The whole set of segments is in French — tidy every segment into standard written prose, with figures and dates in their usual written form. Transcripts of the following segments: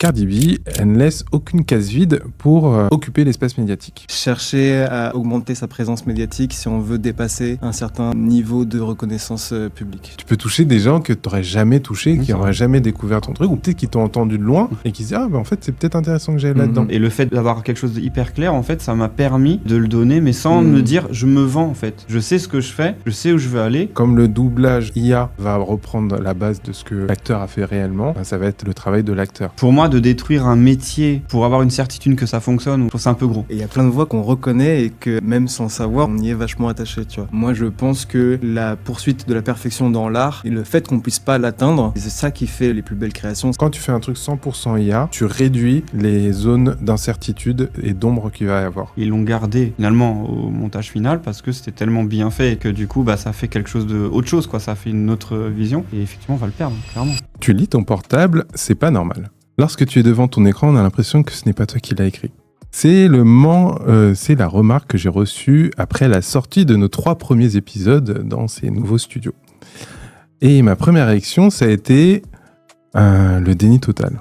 Cardi B, elle ne laisse aucune case vide pour occuper l'espace médiatique. Chercher à augmenter sa présence médiatique si on veut dépasser un certain niveau de reconnaissance publique. Tu peux toucher des gens que tu n'aurais jamais touchés, qui n'auraient jamais découvert ton truc, ou peut-être qui t'ont entendu de loin et qui se disent « Ah, bah en fait, c'est peut-être intéressant que j'aille là-dedans. » Et le fait d'avoir quelque chose d'hyper clair, en fait, ça m'a permis de le donner, mais sans me dire « Je me vends, en fait. Je sais ce que je fais, je sais où je veux aller. » Comme le doublage IA va reprendre la base de ce que l'acteur a fait réellement, ça va être le travail de l'acteur. Pour moi, de détruire un métier pour avoir une certitude que ça fonctionne, je trouve ça un peu gros. Et il y a plein de voix qu'on reconnaît et que même sans savoir, on y est vachement attaché, tu vois. Moi, je pense que la poursuite de la perfection dans l'art et le fait qu'on puisse pas l'atteindre, c'est ça qui fait les plus belles créations. Quand tu fais un truc 100% IA, tu réduis les zones d'incertitude et d'ombre qu'il va y avoir. Ils l'ont gardé finalement au montage final parce que c'était tellement bien fait et que du coup, ça fait quelque chose autre chose, quoi. Ça fait une autre vision et effectivement, on va le perdre, clairement. Tu lis ton portable, c'est pas normal. Lorsque tu es devant ton écran, on a l'impression que ce n'est pas toi qui l'as écrit. C'est la remarque que j'ai reçue après la sortie de nos 3 premiers épisodes dans ces nouveaux studios. Et ma première réaction, ça a été le déni total.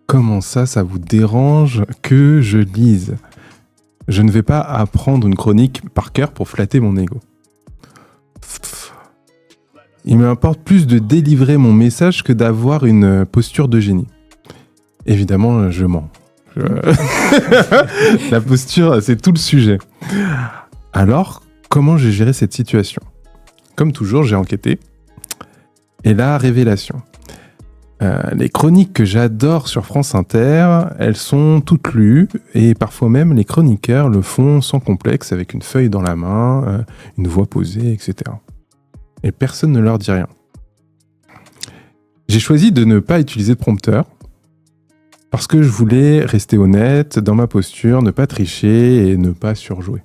Comment ça vous dérange que je lise ? Je ne vais pas apprendre une chronique par cœur pour flatter mon ego. Il m'importe plus de délivrer mon message que d'avoir une posture de génie. Évidemment, je mens. La posture, c'est tout le sujet. Alors, comment j'ai géré cette situation ? Comme toujours, j'ai enquêté. Et là, révélation. Les chroniques que j'adore sur France Inter, elles sont toutes lues, et parfois même les chroniqueurs le font sans complexe, avec une feuille dans la main, une voix posée, etc. Et personne ne leur dit rien. J'ai choisi de ne pas utiliser de prompteur, parce que je voulais rester honnête dans ma posture, ne pas tricher et ne pas surjouer.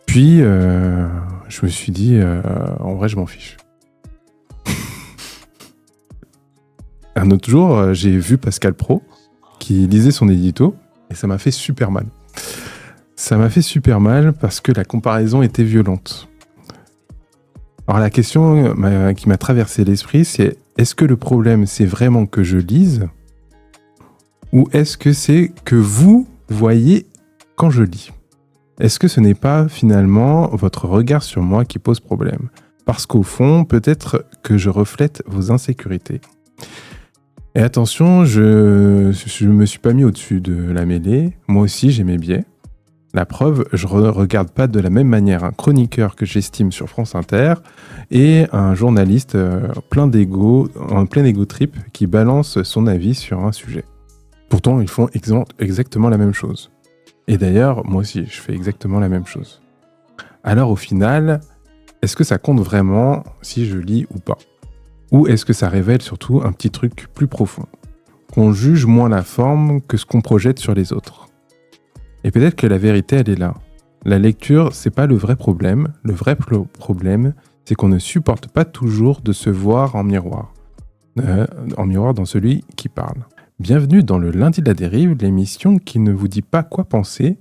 Puis, je me suis dit, en vrai, je m'en fiche. Un autre jour, j'ai vu Pascal Praud qui lisait son édito et ça m'a fait super mal. Ça m'a fait super mal parce que la comparaison était violente. Alors la question qui m'a traversé l'esprit, c'est est-ce que le problème, c'est vraiment que je lise ? Ou est-ce que c'est que vous voyez quand je lis ? Est-ce que ce n'est pas finalement votre regard sur moi qui pose problème ? Parce qu'au fond, peut-être que je reflète vos insécurités. Et attention, je me suis pas mis au-dessus de la mêlée. Moi aussi, j'ai mes biais. La preuve, je regarde pas de la même manière un chroniqueur que j'estime sur France Inter et un journaliste plein d'ego, en plein ego trip qui balance son avis sur un sujet. Pourtant, ils font exactement la même chose. Et d'ailleurs, moi aussi, je fais exactement la même chose. Alors au final, est-ce que ça compte vraiment si je lis ou pas ? Ou est-ce que ça révèle surtout un petit truc plus profond ? Qu'on juge moins la forme que ce qu'on projette sur les autres. Et peut-être que la vérité, elle est là. La lecture, c'est pas le vrai problème. Le vrai problème, c'est qu'on ne supporte pas toujours de se voir en miroir. En miroir dans celui qui parle. Bienvenue dans le Lundi de la Dérive, l'émission qui ne vous dit pas quoi penser,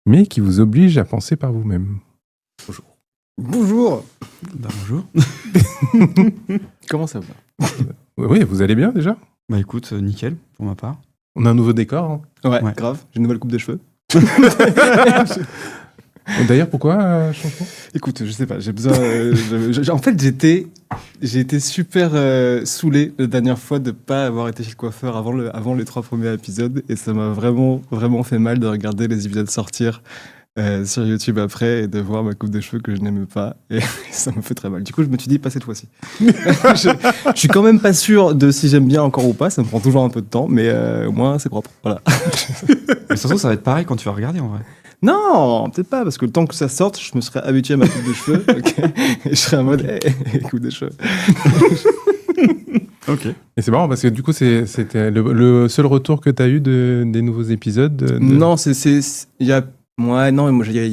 mais qui vous oblige à penser par vous-même. Bonjour. Bonjour. Bonjour. Comment ça va ? Oui, vous allez bien déjà ? Écoute, nickel, pour ma part. On a un nouveau décor. Hein. Ouais, grave. J'ai une nouvelle coupe de cheveux. D'ailleurs, pourquoi changement ? Écoute, je sais pas, j'ai besoin... en fait, j'ai été super saoulé la dernière fois de pas avoir été chez le coiffeur avant les 3 premiers épisodes, et ça m'a vraiment, vraiment fait mal de regarder les épisodes sortir sur YouTube après et de voir ma coupe de cheveux que je n'aimais pas, et ça me fait très mal. Du coup, je me suis dit, pas cette fois-ci. Je suis quand même pas sûr de si j'aime bien encore ou pas, ça me prend toujours un peu de temps, mais au moins c'est propre, voilà. Mais surtout, ça va être pareil quand tu vas regarder en vrai. Non, peut-être pas, parce que le temps que ça sorte, je me serais habitué à ma coupe de cheveux, okay, et je serais en mode, coupe de cheveux. Ok. Et c'est marrant parce que du coup, c'était le seul retour que tu as eu des nouveaux épisodes Non, il y a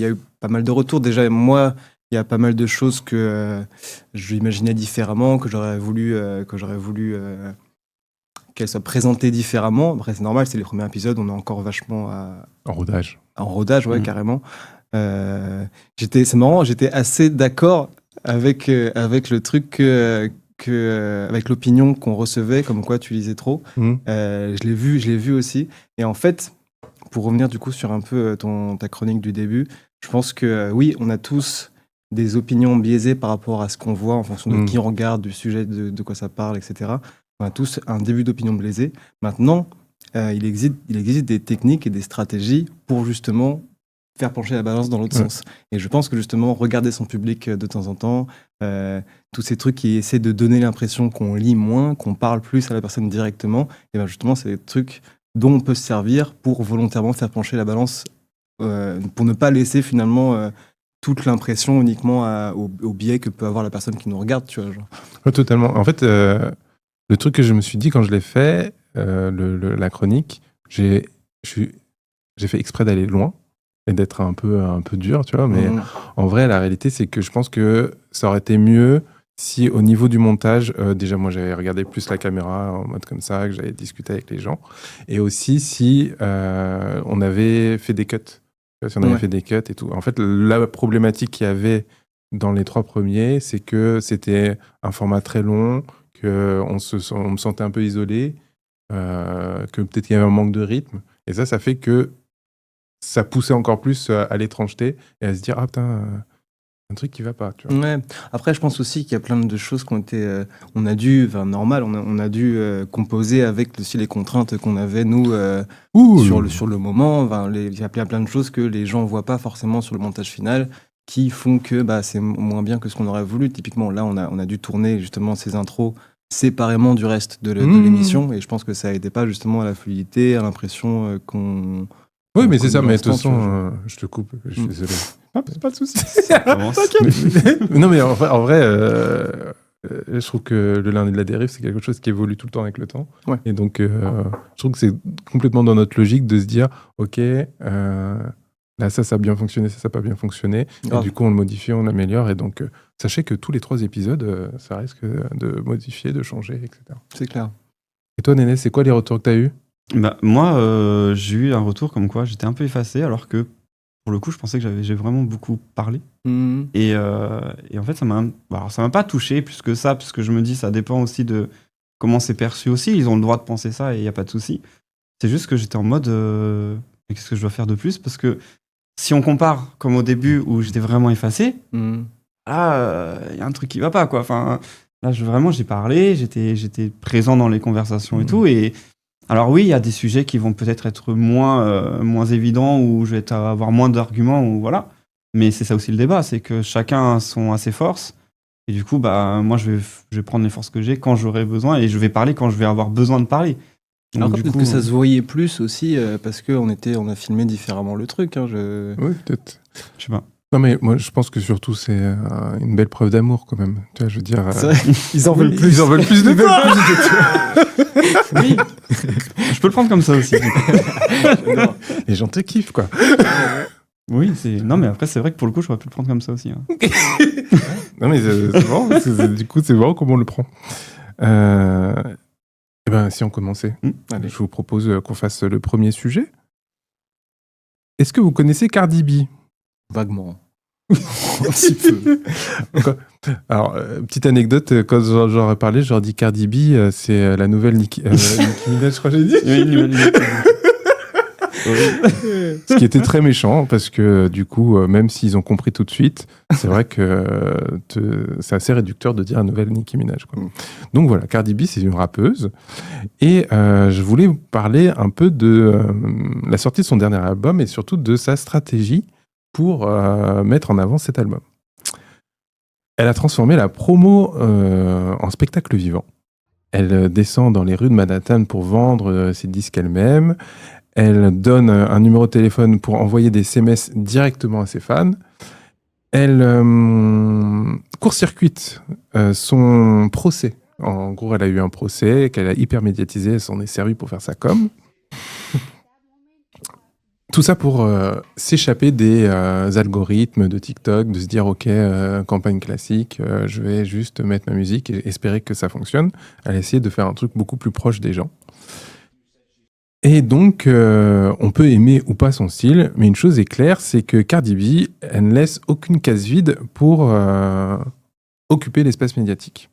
eu pas mal de retours. Déjà, moi, il y a pas mal de choses que je l'imaginais différemment, que j'aurais voulu qu'elles soient présentées différemment. Après, c'est normal, c'est les premiers épisodes, on est encore vachement en rodage. En rodage, ouais, carrément. C'est marrant, j'étais assez d'accord avec le truc avec l'opinion qu'on recevait, comme quoi tu lisais trop. Mhm. Je l'ai vu aussi. Et en fait, pour revenir du coup sur un peu ta chronique du début, je pense que oui, on a tous des opinions biaisées par rapport à ce qu'on voit en fonction de qui on regarde, du sujet, de quoi ça parle, etc. On a tous un début d'opinion biaisée. Maintenant, il existe des techniques et des stratégies pour justement faire pencher la balance dans l'autre sens. Et je pense que justement, regarder son public de temps en temps, tous ces trucs qui essaient de donner l'impression qu'on lit moins, qu'on parle plus à la personne directement, et bien justement, c'est des trucs dont on peut se servir pour volontairement faire pencher la balance, pour ne pas laisser finalement toute l'impression uniquement au biais que peut avoir la personne qui nous regarde, tu vois. Genre. Ouais, totalement. En fait, le truc que je me suis dit quand je l'ai fait, la chronique, j'ai fait exprès d'aller loin et d'être un peu dur, tu vois. Mais en vrai, la réalité, c'est que je pense que ça aurait été mieux si au niveau du montage, déjà moi j'avais regardé plus la caméra en mode comme ça, que j'avais discuté avec les gens. Et aussi si on avait fait des cuts. Si on avait fait des cuts et tout. En fait, la problématique qu'il y avait dans les 3 premiers, c'est que c'était un format très long, qu'on me sentait un peu isolé, que peut-être qu'il y avait un manque de rythme. Et ça fait que ça poussait encore plus à l'étrangeté et à se dire « Ah putain, un truc qui va pas. » tu vois. Ouais. Après, je pense aussi qu'il y a plein de choses qui ont été... on a dû composer avec aussi les contraintes qu'on avait, nous, sur le moment. Enfin, il y a plein de choses que les gens ne voient pas forcément sur le montage final qui font que c'est moins bien que ce qu'on aurait voulu. Typiquement, là, on a dû tourner justement ces intros séparément du reste de l'émission. Et je pense que ça n'aidait pas justement à la fluidité, à l'impression qu'on... Oui, mais c'est ça, mais de toute façon, je te coupe, je suis désolé. Ah, pas de soucis. Non, mais en vrai, je trouve que le lundi de la dérive, c'est quelque chose qui évolue tout le temps avec le temps. Ouais. Et donc, je trouve que c'est complètement dans notre logique de se dire, OK, là, ça a bien fonctionné, ça n'a pas bien fonctionné. Et du coup, on le modifie, on l'améliore. Et donc, sachez que tous les 3 épisodes, ça risque de modifier, de changer, etc. C'est clair. Et toi, Néné, c'est quoi les retours que tu as eus ? Moi, j'ai eu un retour comme quoi j'étais un peu effacé, alors que pour le coup, je pensais que j'ai vraiment beaucoup parlé. Et en fait, ça m'a pas touché plus que ça, parce que je me dis, ça dépend aussi de comment c'est perçu aussi. Ils ont le droit de penser ça et il n'y a pas de souci. C'est juste que j'étais en mode, mais qu'est-ce que je dois faire de plus ? Parce que si on compare comme au début où j'étais vraiment effacé, là, il y a un truc qui va pas, quoi. Enfin, là, j'ai parlé, j'étais présent dans les conversations et tout, et alors oui, il y a des sujets qui vont peut-être être moins évidents, où je vais avoir moins d'arguments, ou voilà. Mais c'est ça aussi le débat, c'est que chacun a ses forces. Et du coup, moi, je vais prendre les forces que j'ai quand j'aurai besoin, et je vais parler quand je vais avoir besoin de parler. Alors peut-être que ça se voyait plus aussi, parce qu'on a filmé différemment le truc. Hein, Oui, peut-être. Je sais pas. Non, mais moi, je pense que surtout, c'est une belle preuve d'amour, quand même. Tu vois, je veux dire... Ils en veulent plus. Ils en veulent plus de toi. Oui. Je peux le prendre comme ça aussi. Les gens te kiffent, quoi. Oui, non, mais après, c'est vrai que pour le coup, j'aurais pu le prendre comme ça aussi. Hein. Non, mais c'est marrant, du coup, c'est marrant comment on le prend. Eh ben, si on commençait, allez, je vous propose qu'on fasse le premier sujet. Est-ce que vous connaissez Cardi B ? Vaguement. Un petit peu. Alors, petite anecdote, quand j'en ai parlé, je leur dis Cardi B, c'est la nouvelle Nicki Minaj, je crois que j'ai dit. Oui, nouvelle Nicki. Ce qui était très méchant, parce que du coup, même s'ils ont compris tout de suite, c'est vrai que c'est assez réducteur de dire la nouvelle Nicki Minaj, quoi. Donc voilà, Cardi B, c'est une rappeuse. Et je voulais vous parler un peu de la sortie de son dernier album et surtout de sa stratégie pour mettre en avant cet album. Elle a transformé la promo en spectacle vivant. Elle descend dans les rues de Manhattan pour vendre ses disques elle-même. Elle donne un numéro de téléphone pour envoyer des SMS directement à ses fans. Elle court-circuite son procès. En gros, elle a eu un procès qu'elle a hyper médiatisé. Elle s'en est servie pour faire sa com. Tout ça pour s'échapper des algorithmes de TikTok, de se dire « Ok, campagne classique, je vais juste mettre ma musique et espérer que ça fonctionne ». Elle a essayé de faire un truc beaucoup plus proche des gens. Et donc, on peut aimer ou pas son style, mais une chose est claire, c'est que Cardi B, elle ne laisse aucune case vide pour occuper l'espace médiatique.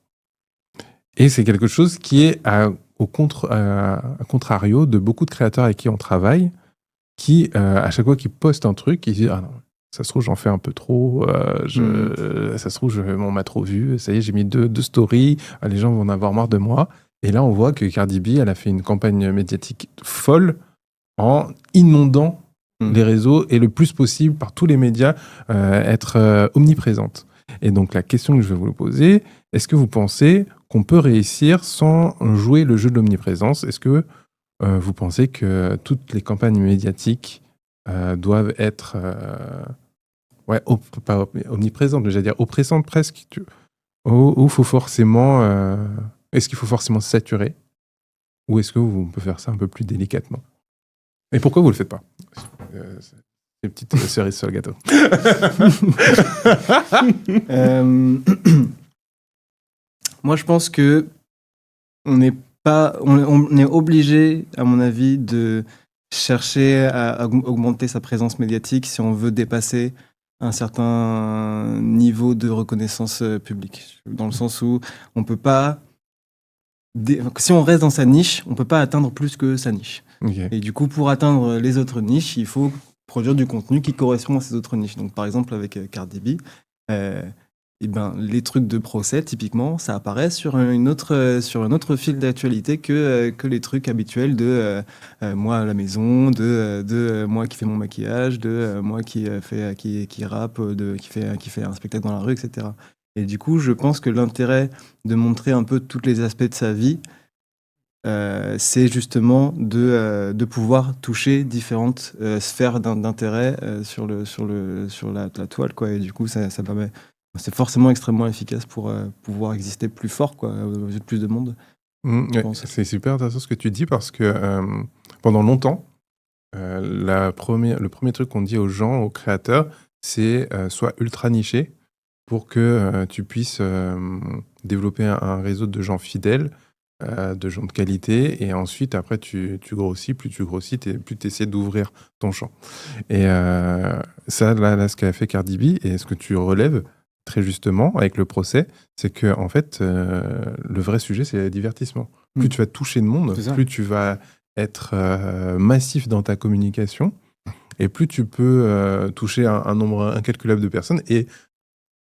Et c'est quelque chose qui est à contrario de beaucoup de créateurs avec qui on travaille, qui, à chaque fois qu'ils postent un truc, ils disent « Ah non, ça se trouve, j'en fais un peu trop, ça se trouve, on m'a trop vu, ça y est, j'ai mis deux stories, les gens vont en avoir marre de moi. » Et là, on voit que Cardi B, elle a fait une campagne médiatique folle en inondant les réseaux et le plus possible par tous les médias être omniprésente. Et donc la question que je vais vous poser, est-ce que vous pensez qu'on peut réussir sans jouer le jeu de l'omniprésence ? Est-ce que vous pensez que toutes les campagnes médiatiques doivent être pas omniprésentes, mais j'allais dire oppressantes presque, ou faut forcément est-ce qu'il faut forcément se saturer, ou est-ce que on peut faire ça un peu plus délicatement ? Et pourquoi vous le faites pas ? C'est une petite cerise sur le gâteau. Moi, je pense que on est obligé, à mon avis, de chercher à augmenter sa présence médiatique si on veut dépasser un certain niveau de reconnaissance publique. Dans le sens où on peut pas... Si on reste dans sa niche, on peut pas atteindre plus que sa niche. Okay. Et du coup, pour atteindre les autres niches, il faut produire du contenu qui correspond à ces autres niches. Donc, par exemple, avec Cardi B, les trucs de procès, typiquement, ça apparaît sur un autre fil d'actualité que les trucs habituels de moi à la maison, de moi qui fais mon maquillage, de moi qui rappe, qui fait un spectacle dans la rue, etc. Et du coup, je pense que l'intérêt de montrer un peu tous les aspects de sa vie, c'est justement de pouvoir toucher différentes sphères d'intérêt sur la toile, quoi. Et du coup, ça permet... C'est forcément extrêmement efficace pour pouvoir exister plus fort, quoi, aux yeux de plus de monde. C'est super intéressant ce que tu dis parce que pendant longtemps, le premier truc qu'on dit aux gens, aux créateurs, c'est sois ultra niché pour que tu puisses développer un réseau de gens fidèles, de gens de qualité, et ensuite, après, tu grossis, plus tu grossis, plus tu essaies d'ouvrir ton champ. Et ça, là, ce qu'a fait Cardi B, et ce que tu relèves, très justement, avec le procès, c'est que en fait, le vrai sujet, c'est le divertissement. Plus tu vas toucher de monde, plus tu vas être massif dans ta communication, et plus tu peux toucher un nombre incalculable de personnes, et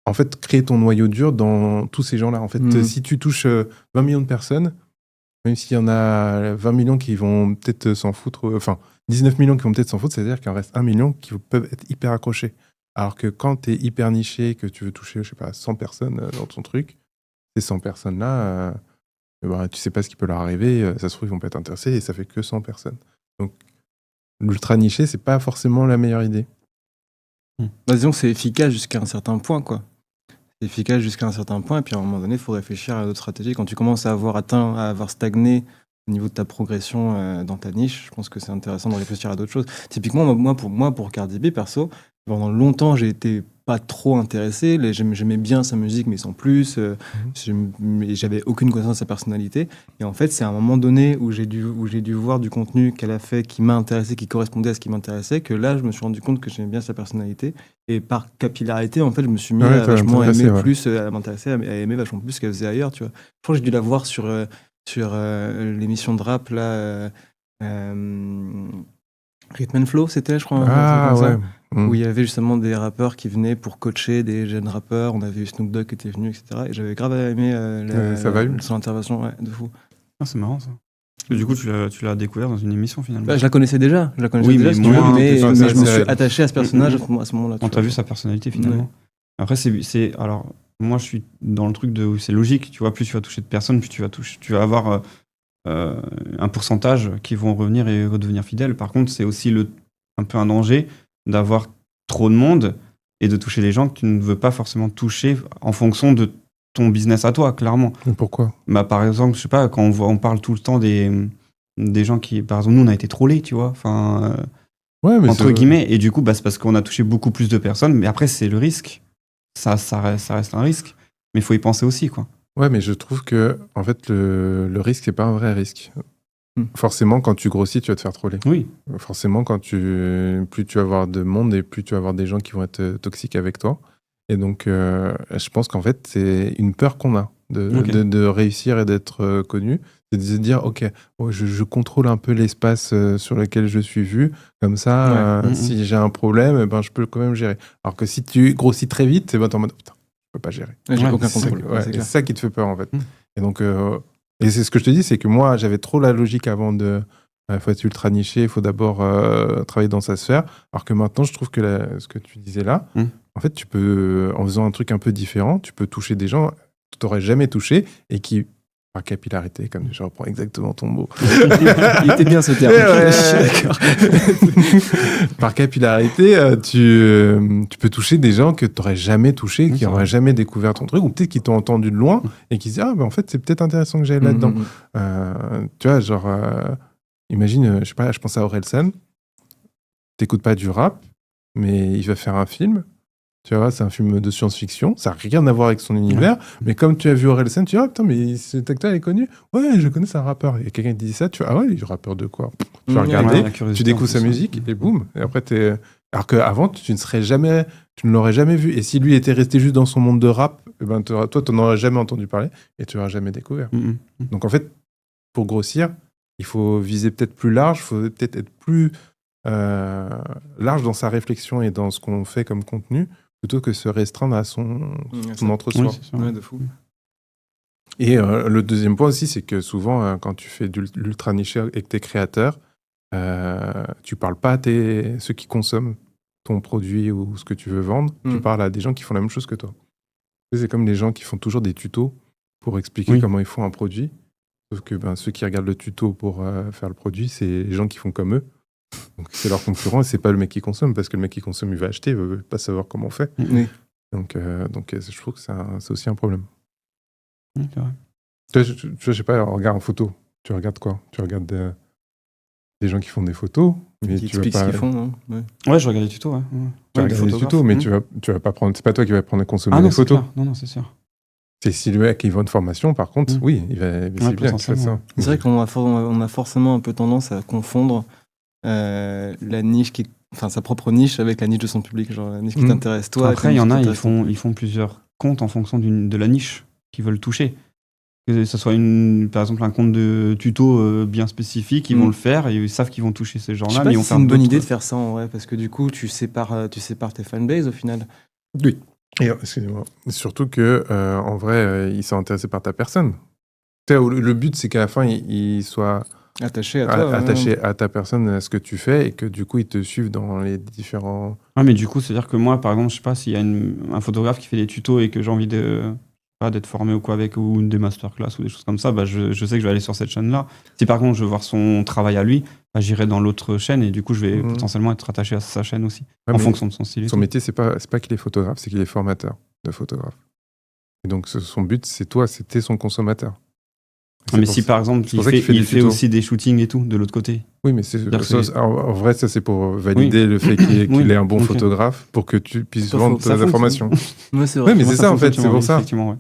en fait, créer ton noyau dur dans tous ces gens-là. En fait, si tu touches 20 millions de personnes, même s'il y en a 20 millions qui vont peut-être s'en foutre, enfin, 19 millions qui vont peut-être s'en foutre, c'est-à-dire qu'il en reste 1 million qui peuvent être hyper accrochés. Alors que quand tu es hyper niché, que tu veux toucher, je sais pas, 100 personnes dans ton truc, ces 100 personnes-là, tu sais pas ce qui peut leur arriver, ça se trouve, ils vont pas être intéressés, et ça fait que 100 personnes. Donc, l'ultra niché, c'est pas forcément la meilleure idée. Disons que c'est efficace jusqu'à un certain point, quoi. C'est efficace jusqu'à un certain point, et puis à un moment donné, il faut réfléchir à d'autres stratégies. Quand tu commences à avoir stagné au niveau de ta progression dans ta niche, je pense que c'est intéressant de réfléchir à d'autres choses. Typiquement, pour Cardi B, perso, pendant longtemps, j'ai été pas trop intéressé. J'aimais bien sa musique, mais sans plus. J'avais aucune connaissance de sa personnalité. Et en fait, c'est à un moment donné où j'ai dû voir du contenu qu'elle a fait qui m'a intéressé, qui correspondait à ce qui m'intéressait, que là, je me suis rendu compte que j'aimais bien sa personnalité. Et par capillarité, en fait, je me suis mis à vachement aimer plus, à m'intéresser, à aimer vachement plus ce qu'elle faisait ailleurs. Tu vois. Je crois que j'ai dû la voir sur l'émission de rap, là. Rhythm and Flow, c'était, je crois. Ah ouais. Où il y avait justement des rappeurs qui venaient pour coacher des jeunes rappeurs. On avait eu Snoop Dogg qui était venu, etc. Et j'avais grave aimé son intervention, ouais, de fou. Ah, c'est marrant ça. Et du coup, tu l'as découvert dans une émission finalement. Je la connaissais déjà. Mais je me suis attaché à ce personnage à ce moment-là. On t'a vu sa personnalité finalement. Ouais. Après, alors, moi, je suis dans le truc de c'est logique. Tu vois, plus tu vas toucher de personnes, plus tu vas avoir un pourcentage qui vont revenir et redevenir fidèles. Par contre, c'est aussi un peu un danger d'avoir trop de monde et de toucher les gens que tu ne veux pas forcément toucher en fonction de ton business à toi, clairement. Et pourquoi ? Par exemple, je sais pas, quand on parle tout le temps des gens qui, par exemple, nous, on a été trollés, tu vois, entre guillemets, et du coup, c'est parce qu'on a touché beaucoup plus de personnes, mais après, c'est le risque. Ça reste un risque, mais il faut y penser aussi, quoi. Ouais, mais je trouve que, en fait, le risque, c'est pas un vrai risque. Forcément, quand tu grossis, tu vas te faire troller. Oui. Forcément, plus tu vas avoir de monde et plus tu vas avoir des gens qui vont être toxiques avec toi. Et donc, je pense qu'en fait, c'est une peur qu'on a. de réussir et d'être connu. C'est de se dire, ok, je contrôle un peu l'espace sur lequel je suis vu. Comme ça, si j'ai un problème, je peux quand même gérer. Alors que si tu grossis très vite, c'est en mode, putain, je peux pas gérer. J'ai aucun contrôle. C'est ça qui te fait peur, en fait. Et donc, et c'est ce que je te dis, c'est que moi, j'avais trop la logique avant de... Il faut être ultra niché, il faut d'abord travailler dans sa sphère. Alors que maintenant, je trouve que ce que tu disais là, en fait, tu peux, en faisant un truc un peu différent, tu peux toucher des gens que tu n'aurais jamais touché et qui, par capillarité, comme je reprends exactement ton mot. Il était bien ce terme. D'accord. Par capillarité, tu peux toucher des gens que tu n'aurais jamais touché, qui n'auraient jamais découvert ton truc, ou peut-être qui t'ont entendu de loin et qui se disent, en fait, c'est peut-être intéressant que j'aille là-dedans. Tu vois, genre... imagine, je sais pas, je pense à Orelsan. T'écoutes pas du rap, mais il va faire un film. Tu vois, c'est un film de science-fiction. Ça n'a rien à voir avec son univers. Mais comme tu as vu Orelsan, tu dis, putain, mais cet acteur, il est connu. Ouais, je connais, c'est un rappeur. Et quelqu'un te dit ça, tu vois, il est rappeur de quoi? Tu vas regarder, tu découvres sa musique, et boum. Et après, alors qu'avant, tu ne l'aurais jamais vu. Et si lui était resté juste dans son monde de rap, toi, tu n'en aurais jamais entendu parler et tu l'aurais jamais découvert. Donc, en fait, pour grossir, il faut viser peut-être plus large, il faut peut-être être plus large dans sa réflexion et dans ce qu'on fait comme contenu, plutôt que se restreindre à son entre-soi. Oui, de fou. Et le deuxième point aussi, c'est que souvent, quand tu fais de l'ultra niché et que tu es créateur, tu parles pas à ceux qui consomment ton produit ou ce que tu veux vendre, tu parles à des gens qui font la même chose que toi. C'est comme les gens qui font toujours des tutos pour expliquer comment ils font un produit. Sauf que ceux qui regardent le tuto pour faire le produit, c'est les gens qui font comme eux. Donc c'est leur concurrent et c'est pas le mec qui consomme, parce que le mec qui consomme, il va acheter, il veut pas savoir comment on fait. Donc je trouve que c'est aussi un problème. Tu vois, je sais pas, regarde en photo. Tu regardes quoi? Tu regardes des gens qui font des photos, mais qui tu vas expliquent pas... ce qu'ils font, non? Ouais, je regarde les tutos, Tu regardes les tutos, mais tu vas pas prendre... C'est pas toi qui vas prendre consommer les photos. Non, c'est sûr. C'est si le mec il vend une formation, par contre, oui, c'est bien que tu fasses ça. C'est vrai qu'on a forcément un peu tendance à confondre la niche sa propre niche avec la niche de son public, genre la niche qui t'intéresse toi. Après, il y en a, ils font plusieurs comptes en fonction de la niche qu'ils veulent toucher. Que ce soit par exemple un compte de tuto bien spécifique, ils vont le faire et ils savent qu'ils vont toucher ces gens-là. Je sais pas si c'est une bonne idée de faire ça en vrai, parce que du coup, tu sépares tes fanbases au final. Oui. Et, excusez-moi. Surtout que en vrai, ils sont intéressés par ta personne. Le but, c'est qu'à la fin, ils soient attachés à toi, attachés à ta personne, à ce que tu fais, et que du coup, ils te suivent dans les différents... mais du coup, c'est-à-dire que moi, par exemple, je sais pas s'il y a un photographe qui fait des tutos et que j'ai envie d'être formé ou quoi avec, ou des masterclass ou des choses comme ça, je sais que je vais aller sur cette chaîne-là. Si par contre, je veux voir son travail à lui, j'irai dans l'autre chaîne et du coup, je vais potentiellement être attaché à sa chaîne aussi, en fonction de son style. Son métier, c'est pas qu'il est photographe, c'est qu'il est formateur de photographe. Et donc, son but, t'es son consommateur. Mais si par exemple, il fait aussi des shootings et tout, de l'autre côté. Oui, mais en vrai, ça c'est pour valider le fait qu'il est un bon photographe pour que tu puisses vendre tes informations. Oui, c'est vrai. Oui, mais c'est ça en fait, c'est pour ça. Effectivement, ouais.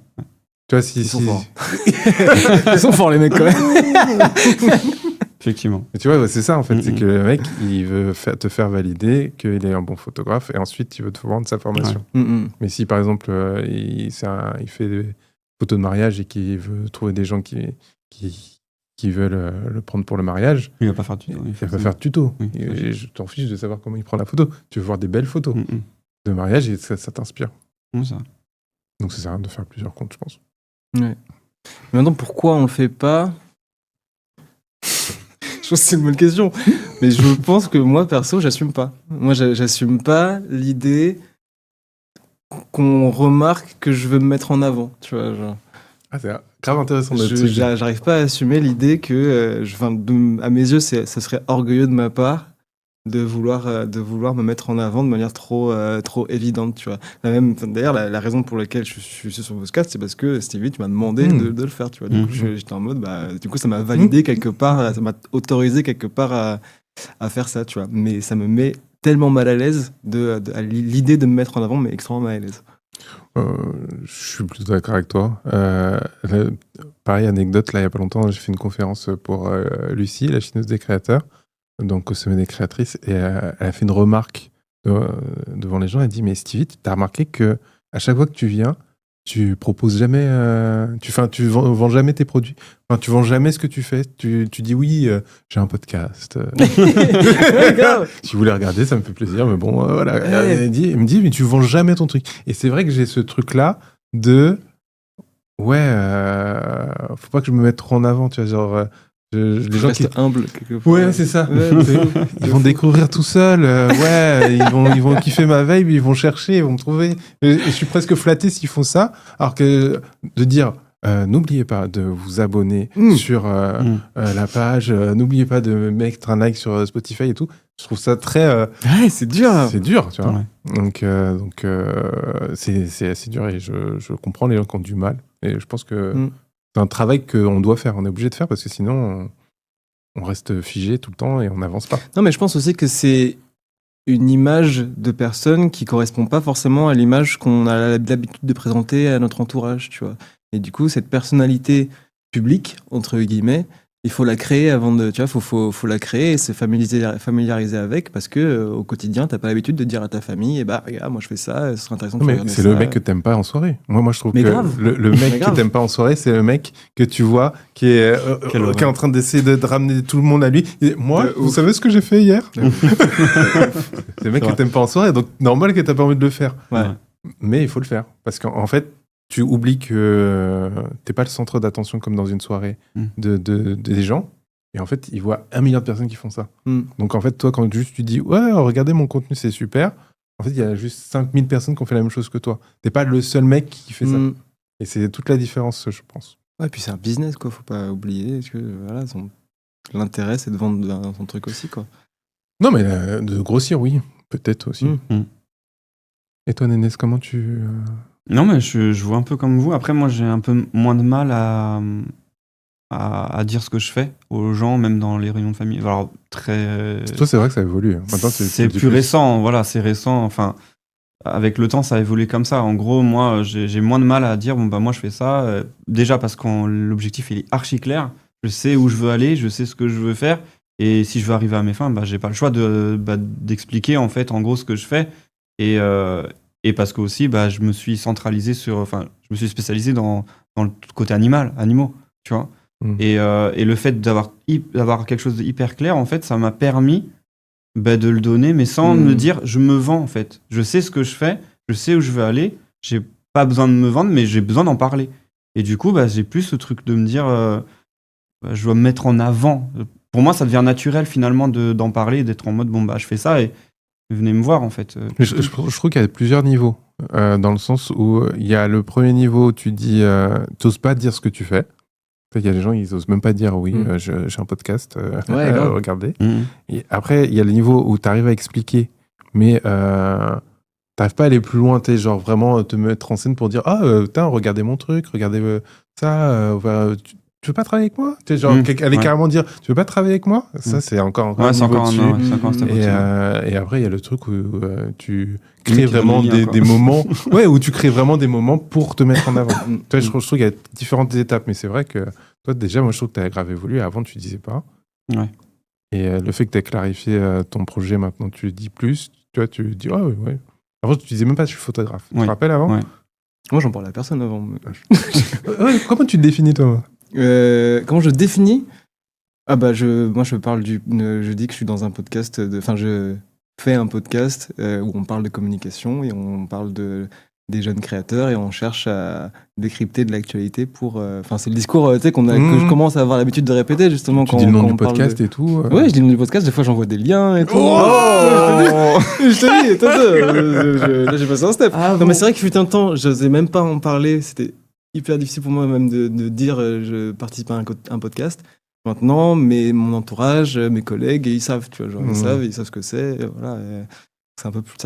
Tu vois, ils sont forts. Ils sont forts, les mecs, quand même. Effectivement. Et tu vois, c'est ça en fait, c'est que le mec, il veut te faire valider qu'il est un bon photographe et ensuite il veut te vendre sa formation. Mais si par exemple, il fait des photos de mariage et qu'il veut trouver des gens qui veulent le prendre pour le mariage, il va pas faire de tuto. Il va pas faire de tuto. Oui, et je t'en fiche de savoir comment il prend la photo. Tu veux voir des belles photos de mariage et ça t'inspire. Ça. Donc ça sert à rien de faire plusieurs comptes, je pense. Ouais. Maintenant, pourquoi on le fait pas? Je pense que c'est une bonne question. Mais je pense que moi, perso, j'assume pas. Moi, j'assume pas l'idée qu'on remarque que je veux me mettre en avant. Tu vois, genre. C'est grave intéressant. J'arrive pas à assumer l'idée que, à mes yeux, ça serait orgueilleux de ma part de vouloir me mettre en avant de manière trop évidente, tu vois. D'ailleurs, la raison pour laquelle je suis sur Voscast, c'est parce que Stevie, tu m'as demandé de le faire, tu vois. Du coup, j'étais en mode, du coup, ça m'a validé quelque part, ça m'a autorisé quelque part à faire ça, tu vois. Mais ça me met tellement mal à l'aise à l'idée de me mettre en avant, mais extrêmement mal à l'aise. Je suis plutôt d'accord avec toi. Pareil, anecdote, là, il y a pas longtemps, j'ai fait une conférence pour Lucie, la chineuse des créateurs, donc au sommet des créatrices, et elle a fait une remarque devant les gens. Elle dit, mais Stevie, tu as remarqué que à chaque fois que tu viens, tu proposes jamais, tu vends jamais tes produits. Enfin, tu vends jamais ce que tu fais. Tu dis oui, j'ai un podcast. Si vous voulez regarder, ça me fait plaisir. Mais bon, voilà. Il me dit, mais tu vends jamais ton truc. Et c'est vrai que j'ai ce truc-là de, faut pas que je me mette trop en avant, tu vois, genre. Les gens qui humbles quelquefois. Ouais, c'est ça. Ils vont découvrir tout seuls. Ils vont kiffer ma vibe, ils vont chercher, ils vont me trouver. Et je suis presque flatté s'ils font ça. Alors que de dire, n'oubliez pas de vous abonner sur la page, n'oubliez pas de mettre un like sur Spotify et tout. Je trouve ça très. C'est dur. C'est dur, tu vois. Ouais. Donc c'est assez dur et je comprends les gens qui ont du mal. Et je pense que. C'est un travail qu'on doit faire, on est obligé de faire parce que sinon on reste figé tout le temps et on n'avance pas. Non, mais je pense aussi que c'est une image de personne qui correspond pas forcément à l'image qu'on a l'habitude de présenter à notre entourage, tu vois. Et du coup, cette personnalité publique, entre guillemets, il faut la créer avant de, tu vois, faut la créer et se familiariser avec parce que au quotidien, t'as pas l'habitude de dire à ta famille, regarde, moi je fais ça, ce serait intéressant de regarder ça. C'est le mec que t'aimes pas en soirée. Moi je trouve mais que grave. le mec que t'aimes pas en soirée, c'est le mec que tu vois qui est en train d'essayer de ramener tout le monde à lui. Et moi, vous savez ce que j'ai fait hier? C'est le mec que t'aimes pas en soirée, donc normal que t'as pas envie de le faire. Ouais. Mais il faut le faire parce qu'en fait, tu oublies que t'es pas le centre d'attention comme dans une soirée des gens. Et en fait, ils voient 1 milliard de personnes qui font ça. Donc en fait, toi, quand juste tu dis « Ouais, regardez mon contenu, c'est super », en fait, il y a juste 5000 personnes qui ont fait la même chose que toi. T'es pas le seul mec qui fait ça. Et c'est toute la différence, je pense. Ouais, puis c'est un business, quoi. Faut pas oublier que voilà, l'intérêt, c'est de vendre son truc aussi, quoi. Non, mais de grossir, oui. Peut-être aussi. Et toi, Nénès, comment tu... Non, mais je vois un peu comme vous. Après, moi, j'ai un peu moins de mal à dire ce que je fais aux gens, même dans les réunions de famille. Alors, Toi, c'est vrai que ça évolue. Maintenant, c'est plus récent, voilà, c'est récent. Enfin, avec le temps, ça a évolué comme ça. En gros, moi, j'ai moins de mal à dire, moi, je fais ça. Déjà parce que l'objectif, il est archi clair. Je sais où je veux aller, je sais ce que je veux faire. Et si je veux arriver à mes fins, j'ai pas le choix d'expliquer, en fait, en gros, ce que je fais. Et parce que aussi, je me suis centralisé je me suis spécialisé dans le côté animaux, tu vois. Et le fait d'avoir quelque chose de hyper clair, en fait, ça m'a permis de le donner, mais sans me dire, je me vends, en fait. Je sais ce que je fais, je sais où je veux aller, j'ai pas besoin de me vendre, mais j'ai besoin d'en parler. Et du coup, j'ai plus ce truc de me dire, je dois me mettre en avant. Pour moi, ça devient naturel, finalement, d'en parler, d'être en mode, je fais ça, et venez me voir, en fait. Je trouve qu'il y a plusieurs niveaux, dans le sens où il y a le premier niveau où tu dis, t'oses pas dire ce que tu fais. Il y a des gens, ils osent même pas dire oui, j'ai un podcast, regardez. Et après, il y a le niveau où tu arrives à expliquer, mais t'arrives pas à aller plus loin, genre vraiment te mettre en scène pour dire regardez mon truc, regardez ça, tu veux pas travailler avec moi? Aller carrément dire, tu veux pas travailler avec moi? Ça, c'est encore un niveau dessus. Et après, il y a le truc où tu crées vraiment des moments, où tu crées vraiment des moments pour te mettre en avant. Toi, je trouve qu'il y a différentes étapes, mais c'est vrai que toi, déjà, moi, je trouve que tu as grave évolué. Avant, tu disais pas. Ouais. Et le fait que tu as clarifié ton projet, maintenant, tu le dis plus. Tu vois, tu dis, ouais. Avant, tu disais même pas, je suis photographe. Tu te rappelles avant? Moi, j'en parlais à personne avant. Comment tu te définis, toi? Comment je définis? Moi je parle je dis que je suis dans un podcast, je fais un podcast où on parle de communication et on parle des jeunes créateurs et on cherche à décrypter de l'actualité pour. C'est le discours que je commence à avoir l'habitude de répéter justement quand tu dis le nom quand du on parle podcast et tout. Ouais, je dis le nom du podcast. Des fois, j'envoie des liens et tout. Je te dis, là, j'ai passé un step. Non, mais c'est vrai que fut un temps, j'osais même pas en parler. C'était hyper difficile pour moi même de dire je participe à un podcast. Maintenant, mon entourage, mes collègues, ils savent, tu vois, ils savent ce que c'est. Et voilà. C'est un peu plus,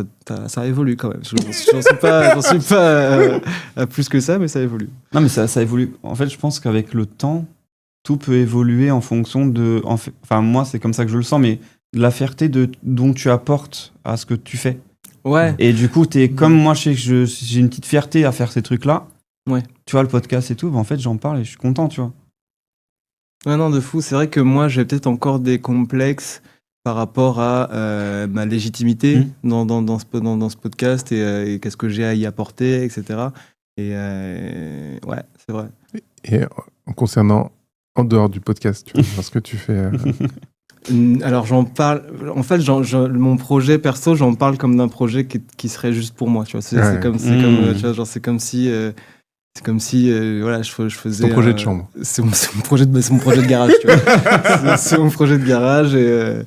ça évolue quand même. J'en suis pas à plus que ça, mais ça évolue. Non, mais ça évolue. En fait, je pense qu'avec le temps, tout peut évoluer en fonction de. Moi, c'est comme ça que je le sens, mais de la fierté dont tu apportes à ce que tu fais. Ouais. Et du coup, comme moi, je sais que j'ai une petite fierté à faire ces trucs-là. Ouais. Tu vois, le podcast et tout, en fait, j'en parle et je suis content, tu vois. Ouais, non, de fou. C'est vrai que moi, j'ai peut-être encore des complexes par rapport à ma légitimité dans ce podcast et qu'est-ce que j'ai à y apporter, etc. Et ouais, c'est vrai. Et concernant, en dehors du podcast, tu vois, ce que tu fais... Alors j'en parle, en fait mon projet perso, j'en parle comme d'un projet qui serait juste pour moi, tu vois. C'est comme, tu vois, genre c'est comme si voilà, je faisais... C'est ton projet de chambre. C'est mon projet de garage, tu vois. C'est mon projet de garage et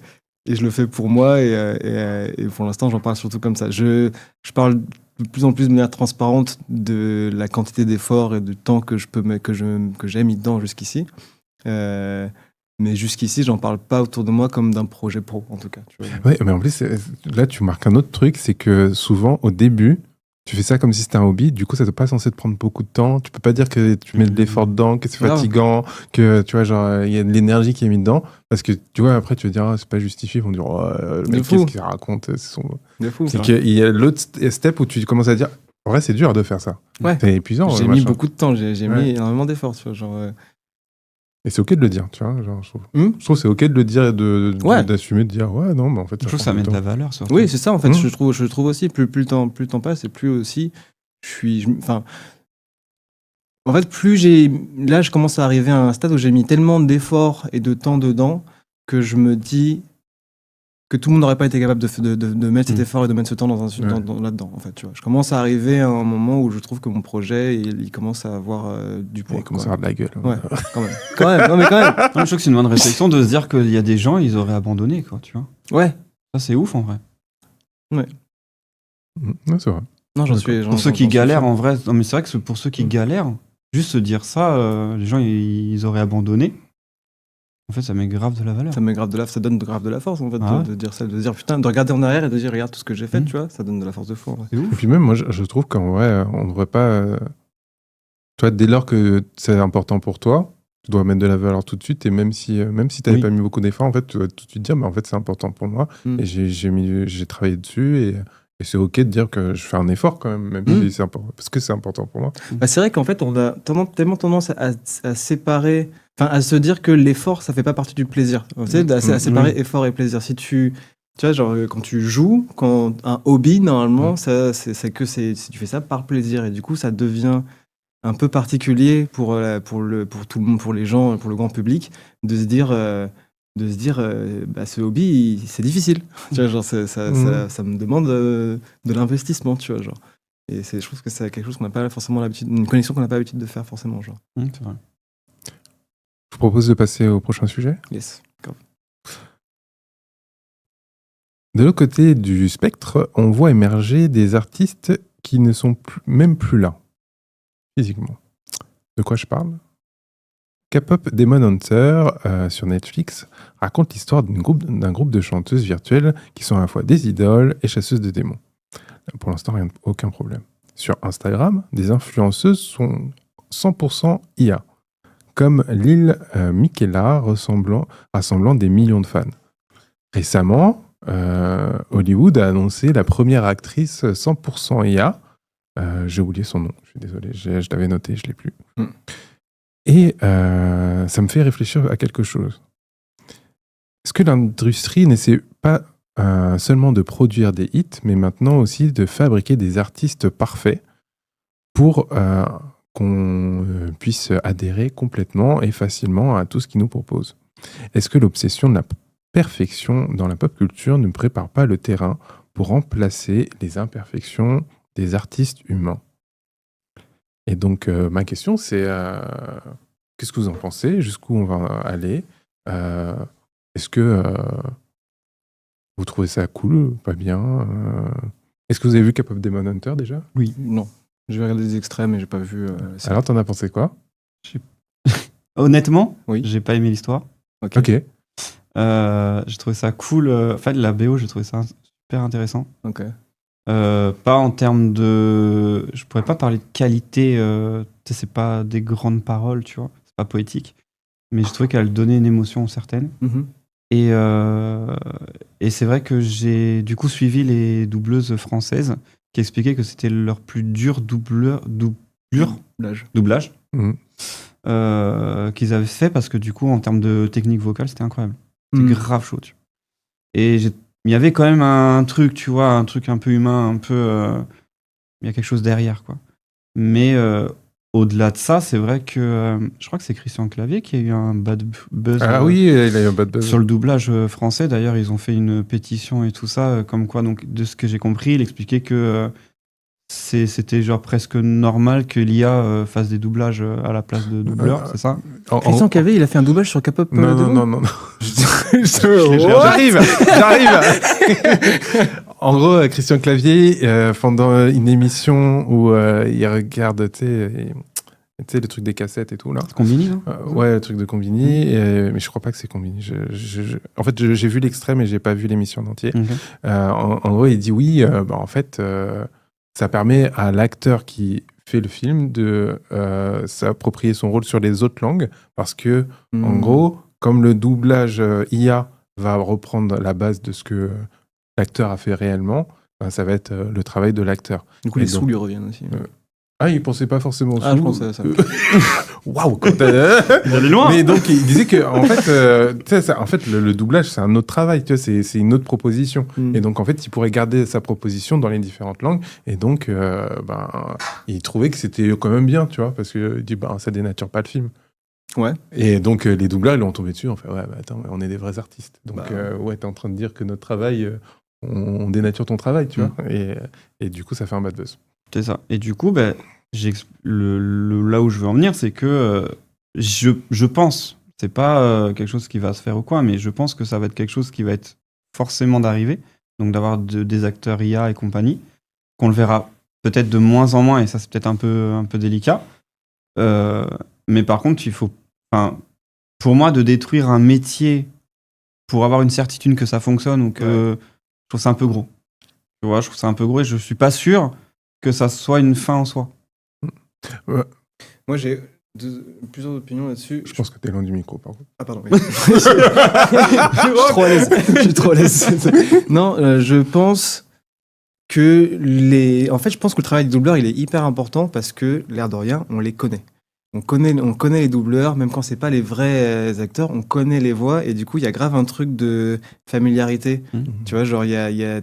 je le fais pour moi et pour l'instant j'en parle surtout comme ça. Je parle de plus en plus de manière transparente de la quantité d'efforts et du temps que j'ai mis dedans jusqu'ici. Mais jusqu'ici, j'en parle pas autour de moi comme d'un projet pro, en tout cas. Oui, mais en plus, là, tu marques un autre truc, c'est que souvent, au début, tu fais ça comme si c'était un hobby. Du coup, ça n'est pas censé te prendre beaucoup de temps. Tu peux pas dire que tu mets de l'effort dedans, que c'est fatigant, que tu vois, genre, il y a de l'énergie qui est mise dedans. Parce que tu vois, après, tu vas dire, c'est pas justifié. Ils vont dire, le mec, qu'est-ce qu'il raconte? C'est qu'il y a l'autre step où tu commences à dire, en vrai, c'est dur de faire ça. Ouais. C'est épuisant. J'ai mis beaucoup de temps, j'ai mis énormément d'efforts, tu vois, genre. Et c'est ok de le dire, tu vois. Genre, je trouve que c'est ok de le dire et d'assumer, de dire ouais, non, mais en fait. Je trouve que ça met de la valeur. Surtout. Oui, c'est ça, en fait. Je trouve aussi, plus le temps passe, et plus aussi, en fait, là, je commence à arriver à un stade où j'ai mis tellement d'efforts et de temps dedans que je me dis que tout le monde n'aurait pas été capable de mettre cet effort et de mettre ce temps là-dedans, en fait, tu vois. Je commence à arriver à un moment où je trouve que mon projet, il commence à avoir du poids. Il commence à avoir de la gueule. Ouais, quand même. Non, mais quand même. Je trouve que c'est une bonne réflexion de se dire qu'il y a des gens, ils auraient abandonné, quoi, tu vois. Ouais. Ça, c'est ouf, en vrai. Ouais. Ouais, c'est vrai. Non, pour ceux qui galèrent, en vrai, non, mais c'est vrai que pour ceux qui galèrent, juste se dire ça, les gens, ils auraient abandonné. En fait, ça met grave de la valeur. Ça donne grave de la force, en fait, de dire ça, de dire putain, de regarder en arrière et de dire regarde tout ce que j'ai fait, tu vois, ça donne de la force de fou. Et puis même, moi, je trouve qu'en vrai, on ne devrait pas. Toi, dès lors que c'est important pour toi, tu dois mettre de la valeur tout de suite. Et même si tu n'avais pas mis beaucoup d'efforts, en fait, tu dois tout de suite dire, en fait, c'est important pour moi. Et j'ai travaillé dessus. Et c'est ok de dire que je fais un effort quand même si c'est important, parce que c'est important pour moi. Bah, c'est vrai qu'en fait, on a tellement tendance à séparer, à se dire que l'effort, ça fait pas partie du plaisir. Tu sais, à séparer effort et plaisir. Si tu vois, genre, quand tu joues, un hobby, normalement, c'est que si tu fais ça par plaisir. Et du coup, ça devient un peu particulier pour tout le monde, pour les gens, pour le grand public, de se dire ce hobby, c'est difficile. Tu vois, genre, ça me demande de l'investissement, tu vois, genre. Et je trouve que c'est quelque chose qu'on n'a pas forcément l'habitude, une connexion qu'on n'a pas l'habitude de faire forcément, genre. C'est vrai. Je vous propose de passer au prochain sujet. Yes, grave. De l'autre côté du spectre, on voit émerger des artistes qui ne sont même plus là, physiquement. De quoi je parle ? K-pop Demon Hunter sur Netflix raconte l'histoire d'un groupe de chanteuses virtuelles qui sont à la fois des idoles et chasseuses de démons. Pour l'instant, aucun problème. Sur Instagram, des influenceuses sont 100% IA, comme Lil Miquela rassemblant des millions de fans. Récemment, Hollywood a annoncé la première actrice 100% IA. J'ai oublié son nom, je suis désolé, je l'avais noté, je ne l'ai plus. Et ça me fait réfléchir à quelque chose. Est-ce que l'industrie n'essaie pas seulement de produire des hits, mais maintenant aussi de fabriquer des artistes parfaits pour qu'on puisse adhérer complètement et facilement à tout ce qu'ils nous proposent ? Est-ce que l'obsession de la perfection dans la pop culture ne prépare pas le terrain pour remplacer les imperfections des artistes humains ? Et donc, ma question, c'est qu'est-ce que vous en pensez ? Jusqu'où on va aller ? Est-ce que vous trouvez ça cool ? Pas bien ? Est-ce que vous avez vu K-pop Demon Hunter déjà ? Oui. Non. J'ai regardé des extraits, mais j'ai pas vu. Alors, t'en as pensé quoi ? Honnêtement, oui. J'ai pas aimé l'histoire. Ok. J'ai trouvé ça cool. En fait, la BO, j'ai trouvé ça super intéressant. Ok. Pas en termes de... Je pourrais pas parler de qualité, c'est pas des grandes paroles, tu vois, c'est pas poétique, mais je trouvais qu'elle donnait une émotion certaine. Et c'est vrai que j'ai du coup suivi les doubleuses françaises qui expliquaient que c'était leur plus dur doublage qu'ils avaient fait, parce que du coup, en termes de technique vocale, c'était incroyable. C'était grave chaud, tu vois. Et il y avait quand même un truc, tu vois, un truc un peu humain, un peu... il y a quelque chose derrière, quoi. Mais au-delà de ça, c'est vrai que je crois que c'est Christian Clavier qui a eu un bad buzz. Oui, il a eu un bad buzz. Sur le doublage français, d'ailleurs, ils ont fait une pétition et tout ça, comme quoi, donc, de ce que j'ai compris, il expliquait que c'était genre presque normal que l'IA fasse des doublages à la place de doubleurs, c'est ça? Christian Clavier, il a fait un doublage sur K-pop. Non. J'arrive. En gros, Christian Clavier, pendant une émission où il regarde, tu sais, le truc des cassettes et tout, là. Combini, non? Ouais, le truc de Combini, mais je crois pas que c'est Combini. En fait, j'ai vu l'extrait, mais j'ai pas vu l'émission en entier. Okay. En gros, il dit oui, en fait, ça permet à l'acteur qui fait le film de s'approprier son rôle sur les autres langues, parce que, en gros, comme le doublage IA va reprendre la base de ce que l'acteur a fait réellement, ça va être le travail de l'acteur. Du coup, les sous lui reviennent aussi. Il pensait pas forcément aux sous. Je pensais à ça. Waouh, il allait loin. Mais donc, il disait que, en fait, le doublage, c'est un autre travail, tu vois, c'est une autre proposition. Et donc, en fait, il pourrait garder sa proposition dans les différentes langues. Et donc, il trouvait que c'était quand même bien, tu vois, parce que il dit, ça dénature pas le film. Ouais. Et donc, les doubleurs, ils l'ont tombé dessus. On fait, attends, on est des vrais artistes. Donc, t'es en train de dire que notre travail, on dénature ton travail, tu vois. Et du coup, ça fait un bad buzz. C'est ça. Et du coup, là où je veux en venir, c'est que je pense, c'est pas quelque chose qui va se faire ou quoi, mais je pense que ça va être quelque chose qui va être forcément d'arriver, donc d'avoir des acteurs IA et compagnie, qu'on le verra peut-être de moins en moins, et ça c'est peut-être un peu délicat. Mais par contre, pour moi, de détruire un métier pour avoir une certitude que ça fonctionne, ou que je trouve ça un peu gros. Tu vois, je trouve ça un peu gros et je suis pas sûr que ça soit une fin en soi. Moi, j'ai plusieurs opinions là-dessus. Je pense que t'es loin du micro, par contre. Ah, pardon. Oui. Je suis trop à l'aise. Non, je pense que En fait, je pense que le travail du doubleur, il est hyper important parce que, l'air de rien, on les connaît. On connaît les doubleurs, même quand c'est pas les vrais acteurs, on connaît les voix et du coup il y a grave un truc de familiarité. Tu vois, genre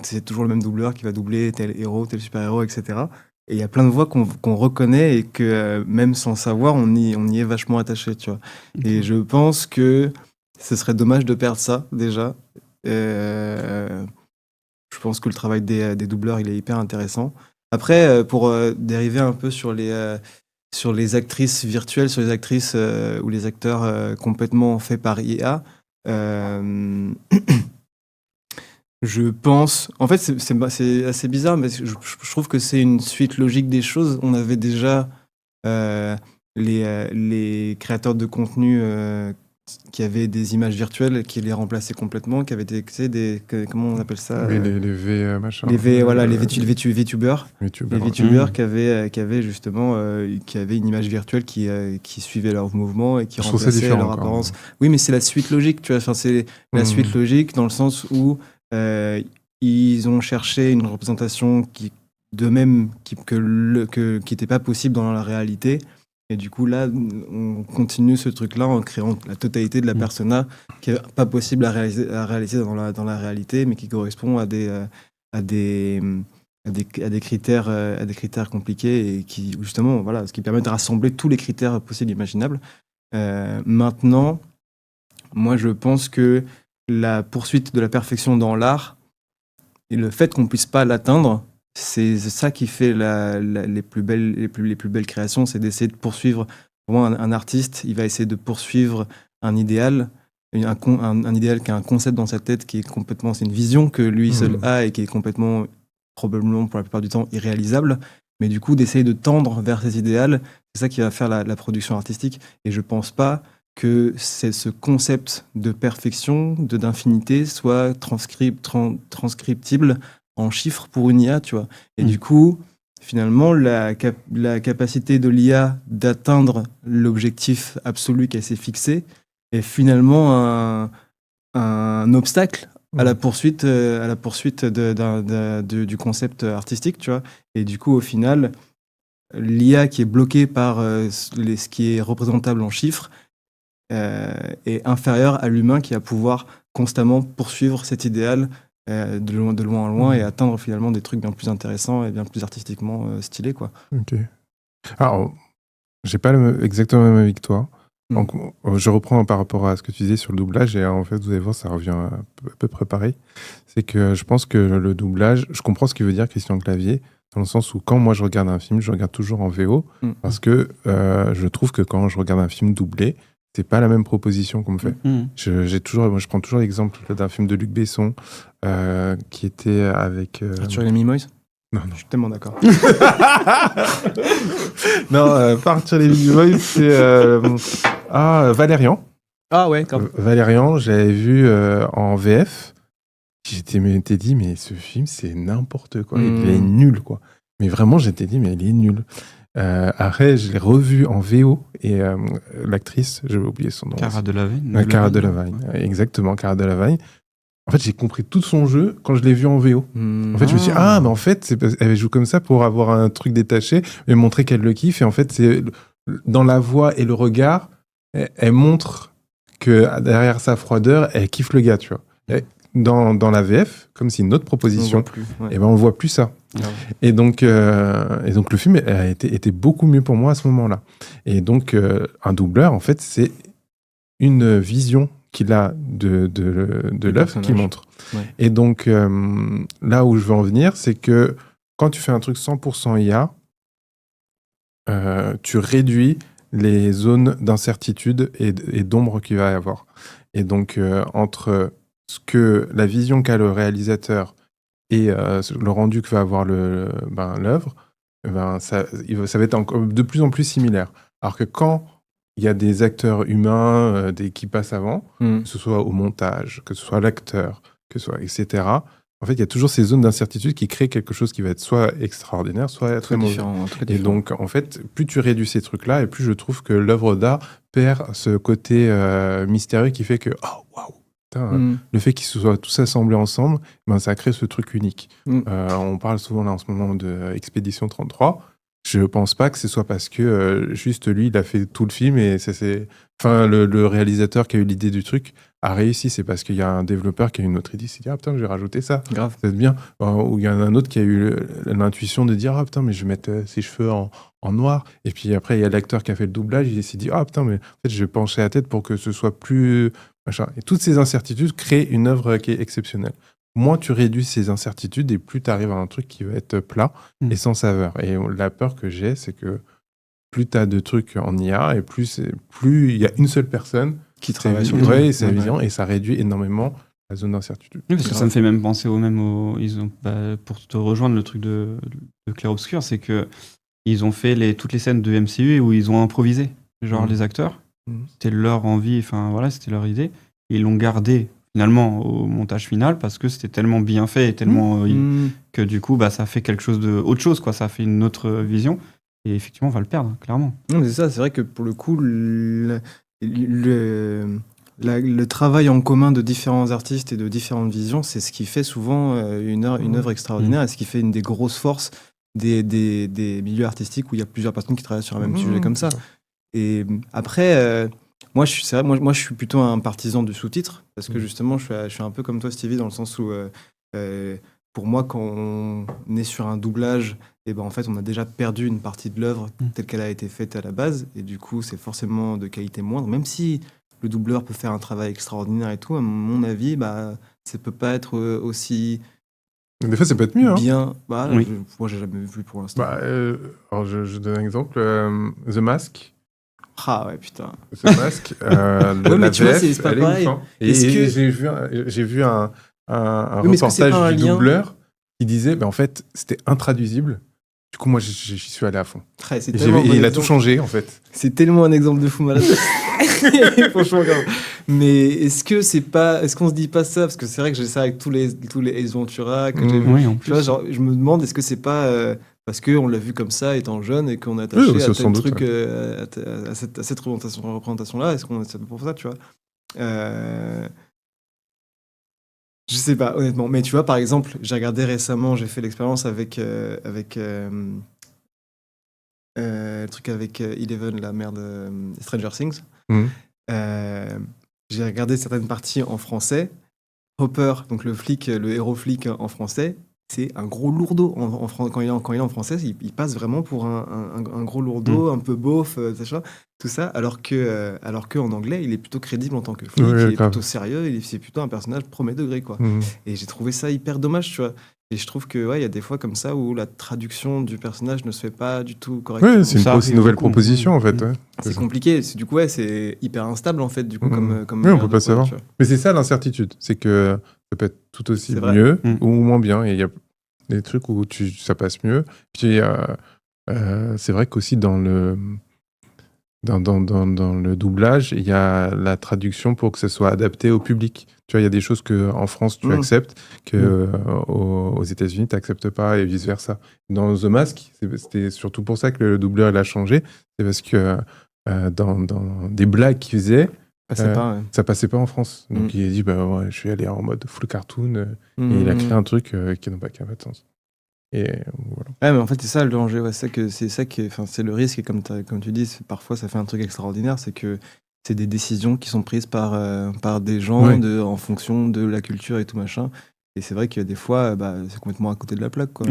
c'est toujours le même doubleur qui va doubler tel héros, tel super-héros, etc. Et il y a plein de voix qu'on reconnaît et que même sans savoir, on y est vachement attaché, tu vois. Et je pense que ce serait dommage de perdre ça déjà. Je pense que le travail des doubleurs, il est hyper intéressant. Après, pour dériver un peu sur les actrices virtuelles, sur les actrices ou les acteurs complètement faits par IA. Je pense... En fait, c'est assez bizarre, mais je trouve que c'est une suite logique des choses. On avait déjà les créateurs de contenu qui avaient des images virtuelles qui les remplaçaient complètement, qui avaient des comment on appelle ça, les V machin. Les VTubers. Les VTubers qui avaient justement qui avaient une image virtuelle qui suivait leurs mouvements et qui remplaçait leur apparence. Oui, mais c'est la suite logique, tu vois. Enfin, c'est la suite logique dans le sens où ils ont cherché une représentation d'eux-mêmes qui n'était pas possible dans la réalité. Et du coup, là, on continue ce truc-là en créant la totalité de la persona qui n'est pas possible à réaliser dans la réalité, mais qui correspond à des critères compliqués et qui, justement, voilà, ce qui permet de rassembler tous les critères possibles et imaginables. Maintenant, moi, je pense que la poursuite de la perfection dans l'art et le fait qu'on ne puisse pas l'atteindre, c'est ça qui fait les plus belles créations, c'est d'essayer de poursuivre. Pour moi, un artiste, il va essayer de poursuivre un idéal, un idéal qui a un concept dans sa tête qui est complètement, c'est une vision que lui seul a et qui est complètement, probablement pour la plupart du temps, irréalisable. Mais du coup, d'essayer de tendre vers ces idéals, c'est ça qui va faire la production artistique. Et je pense pas que ce concept de perfection, d'infinité, soit transcriptible en chiffres pour une IA, tu vois. Et du coup, finalement, la capacité de l'IA d'atteindre l'objectif absolu qu'elle s'est fixé est finalement un obstacle à la poursuite du concept artistique, tu vois. Et du coup, au final, l'IA qui est bloquée par ce qui est représentable en chiffres est inférieure à l'humain qui va pouvoir constamment poursuivre cet idéal de loin en loin et atteindre finalement des trucs bien plus intéressants et bien plus artistiquement stylés, quoi. Ok. Alors, j'ai pas exactement le même avis que toi. Donc, je reprends par rapport à ce que tu disais sur le doublage, et en fait, vous allez voir, ça revient à peu près pareil. C'est que je pense que le doublage, je comprends ce qu'il veut dire Christian Clavier, dans le sens où quand moi je regarde un film, je regarde toujours en VO, parce que je trouve que quand je regarde un film doublé, c'est pas la même proposition qu'on me fait. Je prends toujours l'exemple d'un film de Luc Besson, qui était avec... Arthur et les Minimoys. Non. Je suis tellement d'accord. Non, pas Arthur et les Minimoys, c'est Valérian. Ah ouais, quand même. Valérian, j'avais vu en VF. J'étais dit, mais ce film, c'est n'importe quoi. Il est nul, quoi. Mais vraiment, j'étais dit, mais il est nul. Après, je l'ai revu en VO, et l'actrice, j'avais oublié son nom. Cara Delevingne. Cara Delevingne, exactement, Cara Delevingne. En fait, j'ai compris tout son jeu quand je l'ai vu en VO. En fait, je me suis dit, mais en fait, elle joue comme ça pour avoir un truc détaché et montrer qu'elle le kiffe. Et en fait, c'est dans la voix et le regard, elle montre que derrière sa froideur, elle kiffe le gars, tu vois. Et dans la VF, comme c'est une autre proposition, et ben on voit plus ça. Et donc le film était beaucoup mieux pour moi à ce moment-là. Et donc, un doubleur, en fait, c'est une vision qu'il a de l'œuvre qu'il montre. Ouais. Et donc, là où je veux en venir, c'est que quand tu fais un truc 100% IA, tu réduis les zones d'incertitude et d'ombre qu'il va y avoir. Et donc, entre ce que la vision qu'a le réalisateur et le rendu que va avoir l'œuvre, ça va être de plus en plus similaire. Alors que quand il y a des acteurs humains qui passent avant, que ce soit au montage, que ce soit l'acteur, que ce soit etc. En fait, il y a toujours ces zones d'incertitude qui créent quelque chose qui va être soit extraordinaire, soit très mauvais. Et donc, en fait, plus tu réduis ces trucs-là, et plus je trouve que l'œuvre d'art perd ce côté mystérieux qui fait que, oh, waouh, le fait qu'ils se soient tous assemblés ensemble, ça crée ce truc unique. On parle souvent là en ce moment de Expédition 33. Je pense pas que ce soit parce que juste lui, il a fait tout le film et le réalisateur qui a eu l'idée du truc a réussi. C'est parce qu'il y a un développeur qui a une autre idée, il s'est dit, je vais rajouter ça. Grave. Ça va être bien. Ou il y en a un autre qui a eu l'intuition de dire, mais je vais mettre ses cheveux en noir. Et puis après, il y a l'acteur qui a fait le doublage, il s'est dit, mais en fait, je vais pencher la tête pour que ce soit plus... machin. Et toutes ces incertitudes créent une œuvre qui est exceptionnelle. Moins tu réduis ces incertitudes et plus tu arrives à un truc qui va être plat et sans saveur. Et la peur que j'ai, c'est que plus tu as de trucs en IA et plus il y a une seule personne qui travaille sur sa vision et ça réduit énormément la zone d'incertitude. Oui, parce que ça me fait même penser pour te rejoindre le truc de Clair Obscur, c'est que ils ont fait toutes les scènes de MCU où ils ont improvisé. Genre les acteurs, c'était leur envie, c'était leur idée. Et ils l'ont gardé finalement au montage final parce que c'était tellement bien fait et tellement que du coup ça fait quelque chose autre chose, quoi. Ça fait une autre vision et effectivement on va le perdre clairement. Non, mais c'est ça, c'est vrai que pour le coup le travail en commun de différents artistes et de différentes visions, c'est ce qui fait souvent une œuvre extraordinaire et ce qui fait une des grosses forces des milieux artistiques où il y a plusieurs personnes qui travaillent sur un même sujet comme ça. Et après moi, je suis plutôt un partisan du sous-titre, parce que justement, je suis un peu comme toi, Stevie, dans le sens où, pour moi, quand on est sur un doublage, en fait, on a déjà perdu une partie de l'œuvre telle qu'elle a été faite à la base, et du coup, c'est forcément de qualité moindre, même si le doubleur peut faire un travail extraordinaire et tout, à mon avis, ça peut pas être aussi... Des fois, ça peut être mieux. Bien. Moi, j'ai jamais vu pour l'instant. Alors, je donne un exemple. The Mask. Ah ouais, putain. Ce masque, mais tu vois, c'est pas pareil. Et j'ai vu un reportage du doubleur qui disait, en fait, c'était intraduisible. Du coup, moi, j'y suis allé à fond. Il a tout changé, en fait. C'est tellement un exemple de fou malade. Franchement, grave. Mais est-ce qu'on se dit pas ça? Parce que c'est vrai que j'ai ça avec tous les Ace Ventura que j'ai vu. Oui, en plus. Tu vois, genre, je me demande, est-ce que c'est pas... parce qu'on l'a vu comme ça étant jeune et qu'on est attaché à tel truc, à cette représentation-là. Est-ce qu'on est pour ça, tu vois je sais pas, honnêtement. Mais tu vois, par exemple, j'ai regardé récemment, j'ai fait l'expérience avec le truc avec Eleven, la mère de Stranger Things. J'ai regardé certaines parties en français. Hopper, donc le héros flic en français, c'est un gros lourdeau. Quand il est en français, il passe vraiment pour un gros lourdeau, un peu beauf, tout ça, alors que en anglais, il est plutôt crédible en tant que flic, il est plutôt sérieux, c'est plutôt un personnage premier degré, quoi. Et j'ai trouvé ça hyper dommage, tu vois. Et je trouve que il y a des fois comme ça où la traduction du personnage ne se fait pas du tout correctement. Oui, c'est une nouvelle proposition en fait. Ouais. C'est compliqué. Du coup, c'est hyper instable en fait. Du coup, comme oui, on peut pas savoir. Mais c'est ça l'incertitude, c'est que ça peut être tout aussi mieux ou moins bien. Et il y a des trucs où ça passe mieux. Puis c'est vrai qu'aussi dans le doublage, il y a la traduction pour que ça soit adapté au public. Tu vois, il y a des choses qu'en France, tu acceptes, qu'aux États-Unis, tu n'acceptes pas, et vice-versa. Dans The Mask, c'était surtout pour ça que le doubleur il a changé. C'est parce que dans des blagues qu'il faisait, ça passait pas en France. Donc il a dit, je vais aller en mode full cartoon. Et il a créé un truc qui n'a pas de sens. Et voilà. Ouais, mais en fait, c'est ça le danger. Ouais, c'est le risque. Et comme tu dis, parfois, ça fait un truc extraordinaire. C'est que c'est des décisions qui sont prises par des gens en fonction de la culture et tout machin. Et c'est vrai que des fois, c'est complètement à côté de la plaque, quoi.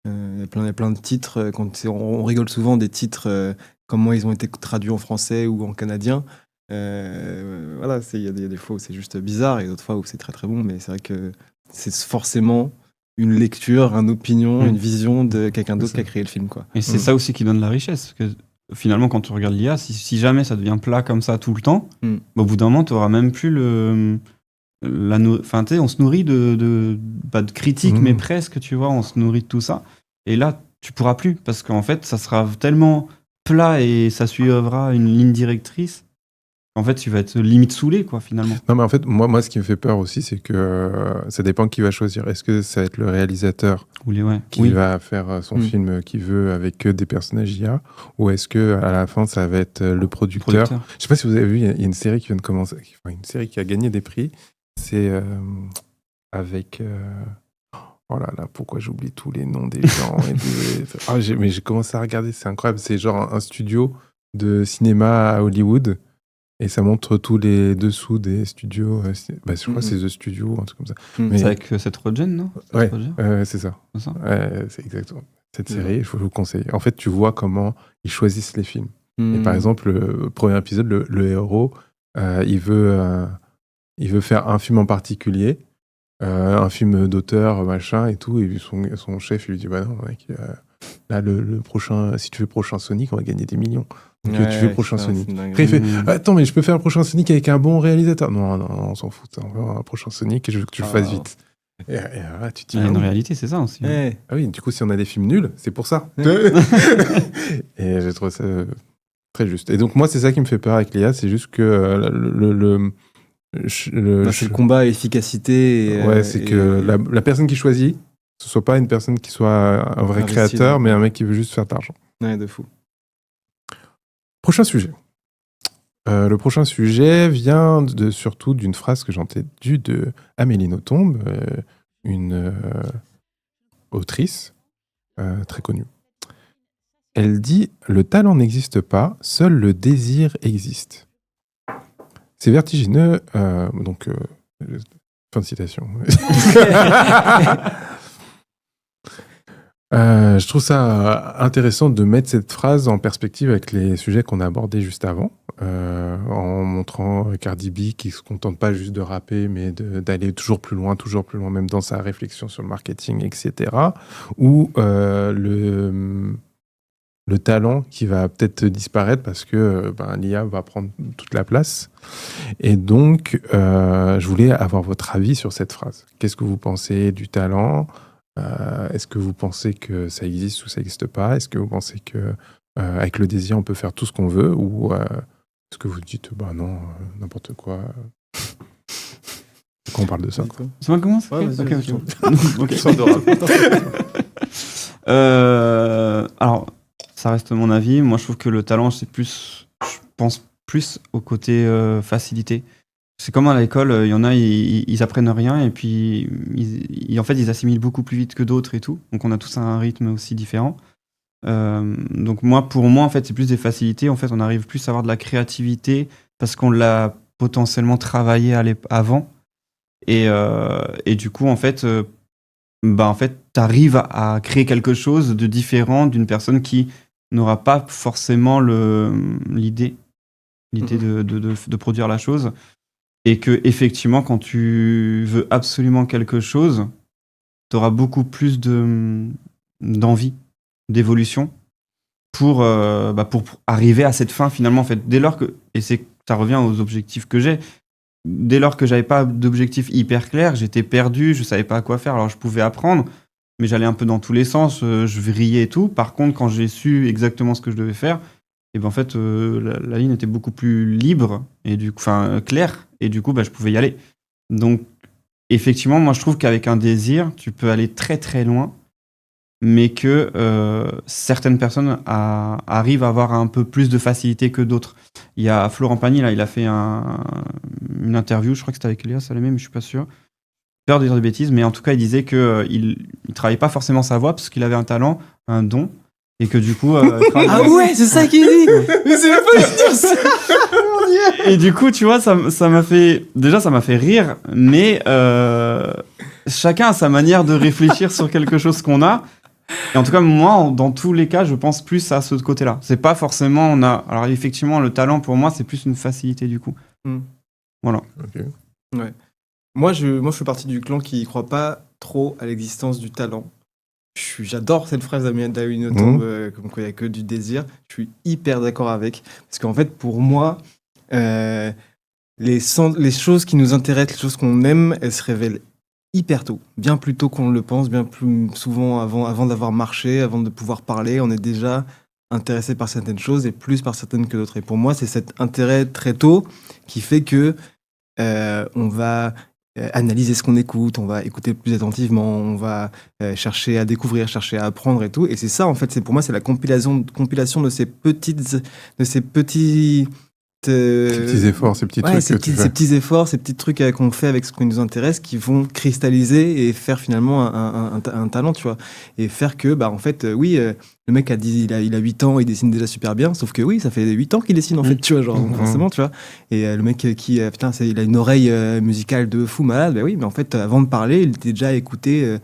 Il y a plein de titres. On rigole souvent des titres, comment ils ont été traduits en français ou en canadien. Voilà, il y a des fois où c'est juste bizarre et d'autres fois où c'est très très bon. Mais c'est vrai que c'est forcément une lecture, une opinion, une vision de quelqu'un d'autre qui a créé le film, quoi. Et c'est ça aussi qui donne la richesse. Parce que finalement, quand tu regardes l'IA, si jamais ça devient plat comme ça tout le temps, au bout d'un moment, tu n'auras même plus on se nourrit pas de critiques, mais presque, tu vois, on se nourrit de tout ça. Et là, tu pourras plus, parce qu'en fait, ça sera tellement plat et ça suivra une ligne directrice. En fait, tu vas être limite saoulé, quoi, finalement. Non, mais en fait, moi, ce qui me fait peur aussi, c'est que ça dépend qui va choisir. Est-ce que ça va être le réalisateur qui va faire son film qu'il veut avec des personnages IA, ou est-ce que à la fin, ça va être le producteur. Je sais pas si vous avez vu, il y a une série qui vient de commencer, une série qui a gagné des prix. C'est avec... Oh là là, pourquoi j'oublie tous les noms des gens mais j'ai commencé à regarder, c'est incroyable. C'est genre un studio de cinéma à Hollywood. Et ça montre tous les dessous des studios. Je crois que c'est The Studio, un truc comme ça. Mais... C'est avec Seth Rogen, non? Ouais, c'est ça. C'est exactement. Cette série, je vous conseille. En fait, tu vois comment ils choisissent les films. Et par exemple, le premier épisode, le héros, il veut faire un film en particulier, un film d'auteur, machin et tout. Et son chef, il lui dit, bah non, mec, là, le prochain, si tu fais le prochain Sonic, on va gagner des millions. Donc tu fais le prochain Sonic. Après il fait, attends, mais je peux faire le prochain Sonic avec un bon réalisateur. Non, on s'en fout. On va faire un prochain Sonic et je veux que tu le fasses vite. Et là, tu te dis, une réalité, c'est ça aussi. Ah oui, du coup, si on a des films nuls, c'est pour ça. Et j'ai trouvé ça très juste. Et donc moi, c'est ça qui me fait peur avec l'IA, c'est juste que c'est le combat à efficacité. C'est que la personne qui choisit, ce soit pas une personne qui soit un vrai créateur, mais un mec qui veut juste faire de l'argent. Ouais, de fou. Prochain sujet. Le prochain sujet vient surtout d'une phrase que j'ai entendue de Amélie Nothomb, une autrice très connue. Elle dit « Le talent n'existe pas, seul le désir existe ». C'est vertigineux, donc fin de citation. Je trouve ça intéressant de mettre cette phrase en perspective avec les sujets qu'on a abordés juste avant, en montrant Cardi B qui ne se contente pas juste de rapper, mais d'aller toujours plus loin, même dans sa réflexion sur le marketing, etc. Ou le talent qui va peut-être disparaître parce que l'IA va prendre toute la place. Et donc, je voulais avoir votre avis sur cette phrase. Qu'est-ce que vous pensez du talent ? Est-ce que vous pensez que ça existe ou ça n'existe pas? Est-ce que vous pensez que avec le désir on peut faire tout ce qu'on veut, ou est-ce que vous dites non, n'importe quoi? Pourquoi on parle de ça? Ça commence? Ouais, vas-y. Ok. Alors, ça reste mon avis. Moi, je trouve que le talent, je pense plus au côté facilité. C'est comme à l'école, il y en a, ils apprennent rien et puis en fait, ils assimilent beaucoup plus vite que d'autres et tout. Donc, on a tous un rythme aussi différent. Donc, pour moi, en fait, c'est plus des facilités. En fait, on arrive plus à avoir de la créativité parce qu'on l'a potentiellement travaillé avant. Et du coup, en fait, bah en fait, t'arrives à créer quelque chose de différent d'une personne qui n'aura pas forcément l'idée de produire la chose. Et que effectivement, quand tu veux absolument quelque chose, t'auras beaucoup plus d'envie, d'évolution pour arriver à cette fin finalement. En fait, dès lors que, et ça revient aux objectifs que j'ai, dès lors que j'avais pas d'objectif hyper clair, j'étais perdu, je savais pas à quoi faire. Alors je pouvais apprendre, mais j'allais un peu dans tous les sens, je vrillais et tout. Par contre, quand j'ai su exactement ce que je devais faire, et ben en fait la ligne était beaucoup plus libre et du coup, claire, et du coup je pouvais y aller. Donc effectivement, moi je trouve qu'avec un désir, tu peux aller très très loin, mais que certaines personnes arrivent à avoir un peu plus de facilité que d'autres. Il y a Florent Pagny, là, il a fait une interview, je crois que c'était avec Léa Salamé, mais je suis pas sûr. Peur de dire des bêtises, mais en tout cas, il disait qu'il ne travaillait pas forcément sa voix parce qu'il avait un talent, un don, et que du coup... ah ouais, c'est ça qu'il dit. Mais c'est pas dire ça. Et du coup, tu vois, ça m'a fait... Déjà, ça m'a fait rire, mais chacun a sa manière de réfléchir sur quelque chose qu'on a. Et en tout cas, moi, dans tous les cas, je pense plus à ce côté-là. C'est pas forcément... Alors effectivement, le talent, pour moi, c'est plus une facilité, du coup. Voilà. Ok. Ouais. Moi, je fais partie du clan qui croit pas trop à l'existence du talent. J'adore cette phrase d'Amina Tombe, comme quoi il n'y a que du désir. Je suis hyper d'accord avec. Parce qu'en fait, pour moi, les choses qui nous intéressent, les choses qu'on aime, elles se révèlent hyper tôt. Bien plus tôt qu'on le pense, bien plus souvent avant d'avoir marché, avant de pouvoir parler. On est déjà intéressé par certaines choses et plus par certaines que d'autres. Et pour moi, c'est cet intérêt très tôt qui fait que on va analyser ce qu'on écoute, on va écouter plus attentivement, on va chercher à découvrir, chercher à apprendre et tout. Et c'est ça, en fait, pour moi, c'est la compilation de ces petits efforts, ces petits trucs ces petits efforts, ces petits trucs qu'on fait avec ce qui nous intéresse, qui vont cristalliser et faire finalement un talent, tu vois. Et faire que, en fait, le mec a dit, il a 8 ans, il dessine déjà super bien, sauf que oui, ça fait 8 ans qu'il dessine, en fait, tu vois, genre, forcément, tu vois. Et le mec qui, il a une oreille musicale de fou malade, oui, mais en fait, avant de parler, il était déjà écouté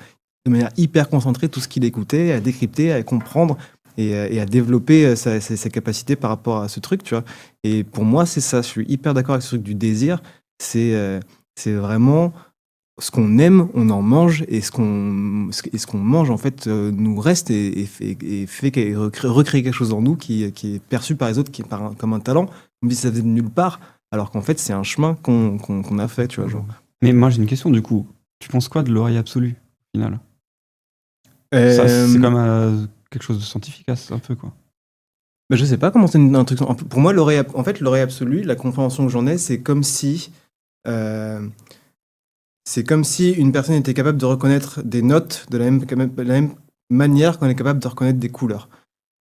de manière hyper concentrée tout ce qu'il écoutait, à décrypter, à comprendre. Et à développer ses capacités par rapport à ce truc, tu vois. Et pour moi, c'est ça. Je suis hyper d'accord avec ce truc du désir. C'est vraiment ce qu'on aime, on en mange, et ce qu'on mange, en fait, nous reste et fait recréer quelque chose en nous qui est perçu par les autres comme un talent, comme si ça venait de nulle part, alors qu'en fait, c'est un chemin qu'on a fait, tu vois. Genre. Mais moi, j'ai une question, du coup. Tu penses quoi de l'oreille absolue, au final ? Ça, c'est comme... quelque chose de scientifique, un peu, quoi. Je sais pas comment c'est un truc. Pour moi, l'oreille absolue, la compréhension que j'en ai, c'est comme si une personne était capable de reconnaître des notes de la même manière qu'on est capable de reconnaître des couleurs.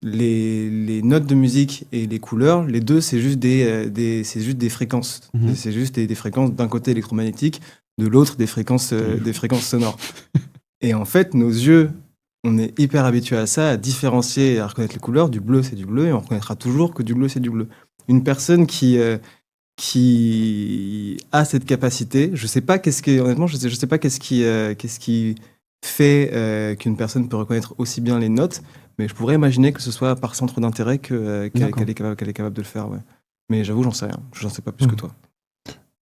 Les notes de musique et les couleurs, les deux, c'est juste des fréquences. C'est juste des fréquences d'un côté électromagnétiques, de l'autre des fréquences sonores. Et en fait, nos yeux, on est hyper habitué à ça, à différencier et à reconnaître les couleurs. Du bleu, c'est du bleu, et on reconnaîtra toujours que du bleu, c'est du bleu. Une personne qui a cette capacité, je sais pas honnêtement, je sais pas qu'est-ce qui fait qu'une personne peut reconnaître aussi bien les notes, mais je pourrais imaginer que ce soit par centre d'intérêt qu'elle est capable de le faire. Ouais. Mais j'avoue, j'en sais rien. J'en sais pas plus que toi.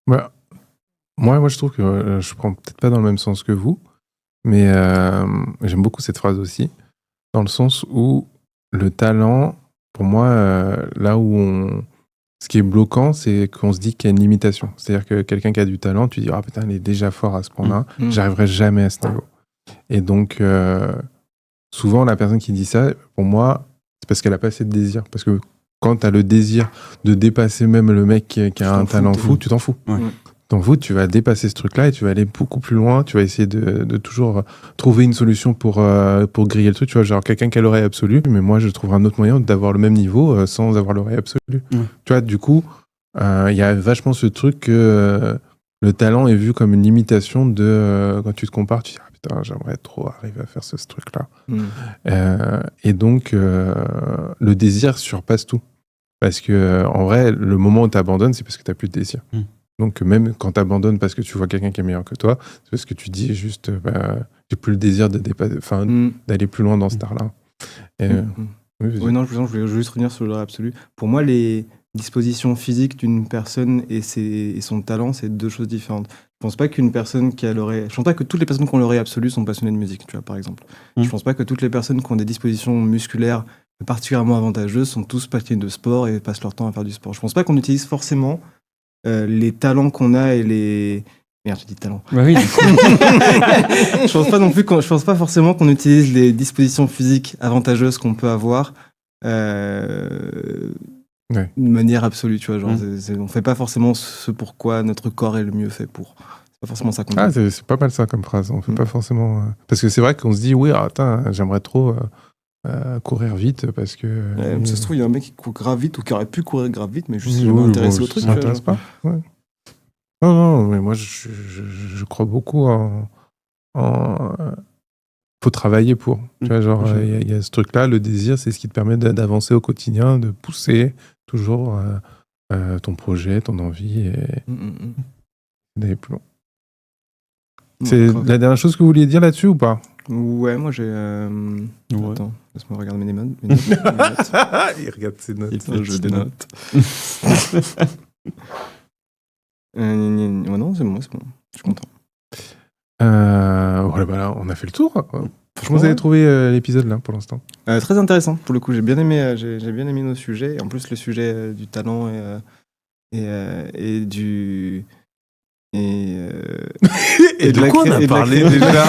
Ouais. Moi, je trouve que je prends peut-être pas dans le même sens que vous. Mais j'aime beaucoup cette phrase aussi, dans le sens où le talent, pour moi, là où ce qui est bloquant, c'est qu'on se dit qu'il y a une limitation. C'est-à-dire que quelqu'un qui a du talent, tu dis « Ah putain, il est déjà fort à ce point-là, j'arriverai jamais à ce niveau. » Et donc, souvent, la personne qui dit ça, pour moi, c'est parce qu'elle a pas assez de désir. Parce que quand tu as le désir de dépasser même le mec qui a un talent fou, tu t'en fous. Ouais. Donc tu vas dépasser ce truc-là et tu vas aller beaucoup plus loin. Tu vas essayer de toujours trouver une solution pour griller le truc. Tu vois, genre quelqu'un qui a l'oreille absolue, mais moi je trouve un autre moyen d'avoir le même niveau sans avoir l'oreille absolue. Tu vois, du coup, il y a vachement ce truc que le talent est vu comme une limitation de quand tu te compares, tu te dis ah putain, j'aimerais trop arriver à faire ce truc-là. Et donc le désir surpasse tout. Parce que en vrai, le moment où tu abandonnes, c'est parce que tu n'as plus de désir. Donc même quand tu abandonnes parce que tu vois quelqu'un qui est meilleur que toi, c'est parce que tu dis juste j'ai plus le désir d'aller plus loin dans cet art-là. Oui, non, je voulais juste revenir sur le absolu. Pour moi, les dispositions physiques d'une personne et son talent, c'est deux choses différentes. Je pense pas qu'une personne je pense pas que toutes les personnes qui ont l'oreille absolue sont passionnées de musique, tu vois, par exemple. Je pense pas que toutes les personnes qui ont des dispositions musculaires particulièrement avantageuses sont tous passionnés de sport et passent leur temps à faire du sport. Je pense pas qu'on utilise forcément les talents qu'on a et les... Merde, j'ai dit talent. Bah oui. Je pense pas forcément qu'on utilise les dispositions physiques avantageuses qu'on peut avoir de manière absolue, tu vois. Genre, on fait pas forcément ce pourquoi notre corps est le mieux fait pour. C'est pas forcément ça qu'on dit. C'est pas mal ça comme phrase. On fait pas forcément. Parce que c'est vrai qu'on se dit, oui, j'aimerais trop courir vite parce que. Ça se trouve, il y a un mec qui court grave vite ou qui aurait pu courir grave vite, mais juste il m'a intéressé au truc. Ça m'intéresse pas. Ouais. Non, mais moi je crois beaucoup faut travailler pour. Tu vois, genre, il y a ce truc-là, le désir, c'est ce qui te permet d'avancer au quotidien, de pousser toujours ton projet, ton envie et d'aller plus loin. C'est la dernière chose que vous vouliez dire là-dessus ou pas? Ouais, moi j'ai. Attends, laisse-moi regarder mes notes. Il regarde ses notes. Je dénote. Non, c'est bon. Je suis content. Voilà, on a fait le tour. Franchement, vous avez trouvé l'épisode là pour l'instant? Très intéressant. Pour le coup, j'ai bien aimé nos sujets. Et en plus, le sujet du talent et du. Et de quoi on a parlé déjà?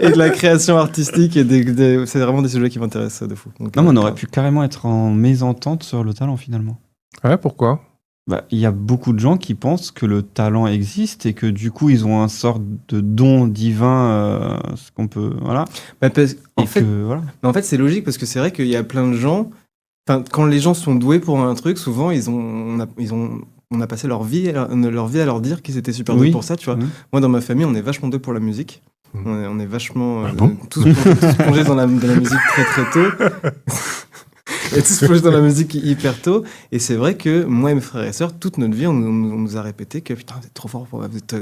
Et de la création artistique. C'est vraiment des sujets qui m'intéressent de fou. Donc, non, mais on aurait pu carrément être en mésentente sur le talent finalement. Ouais, pourquoi? Il y a beaucoup de gens qui pensent que le talent existe et que du coup ils ont un sort de don divin, ce qu'on peut, voilà. En fait, c'est logique parce que c'est vrai qu'il y a plein de gens. Quand les gens sont doués pour un truc, souvent on a passé leur vie à leur dire qu'ils étaient super doués pour ça, tu vois. Moi, dans ma famille, on est vachement doués pour la musique. On est vachement tous plongés dans la musique très très tôt. Et tous plongés dans la musique hyper tôt. Et c'est vrai que moi et mes frères et sœurs, toute notre vie, on nous a répété que putain, t'es trop fort pour la musique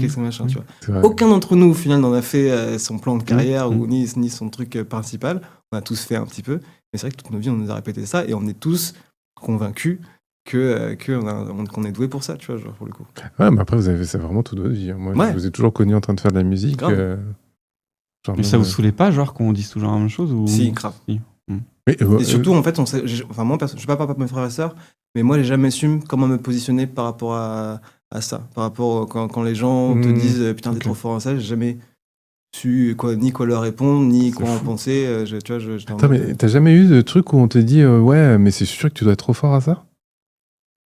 et tout machin, tu vois. Aucun d'entre nous, au final, n'en a fait son plan de carrière ou ni son truc principal. On a tous fait un petit peu. Mais c'est vrai que toute notre vie, on nous a répété ça et on est tous convaincus qu'on est doué pour ça, tu vois, genre, pour le coup. Ouais, mais après, vous avez fait ça vraiment toute votre vie. Moi, je vous ai toujours connu en train de faire de la musique. Mais ça vous saoulait pas, genre, qu'on dise toujours la même chose ou... Si, grave. Si. Et surtout, en fait, moi, je sais pas par rapport à mes frères et sœurs, mais moi, j'ai jamais su comment me positionner par rapport à ça. Par rapport quand les gens te disent putain, t'es trop fort à ça, j'ai jamais su ni quoi leur répondre, ni quoi en penser. Attends, mais t'as jamais eu de truc où on te dit ouais, mais c'est sûr que tu dois être trop fort à ça?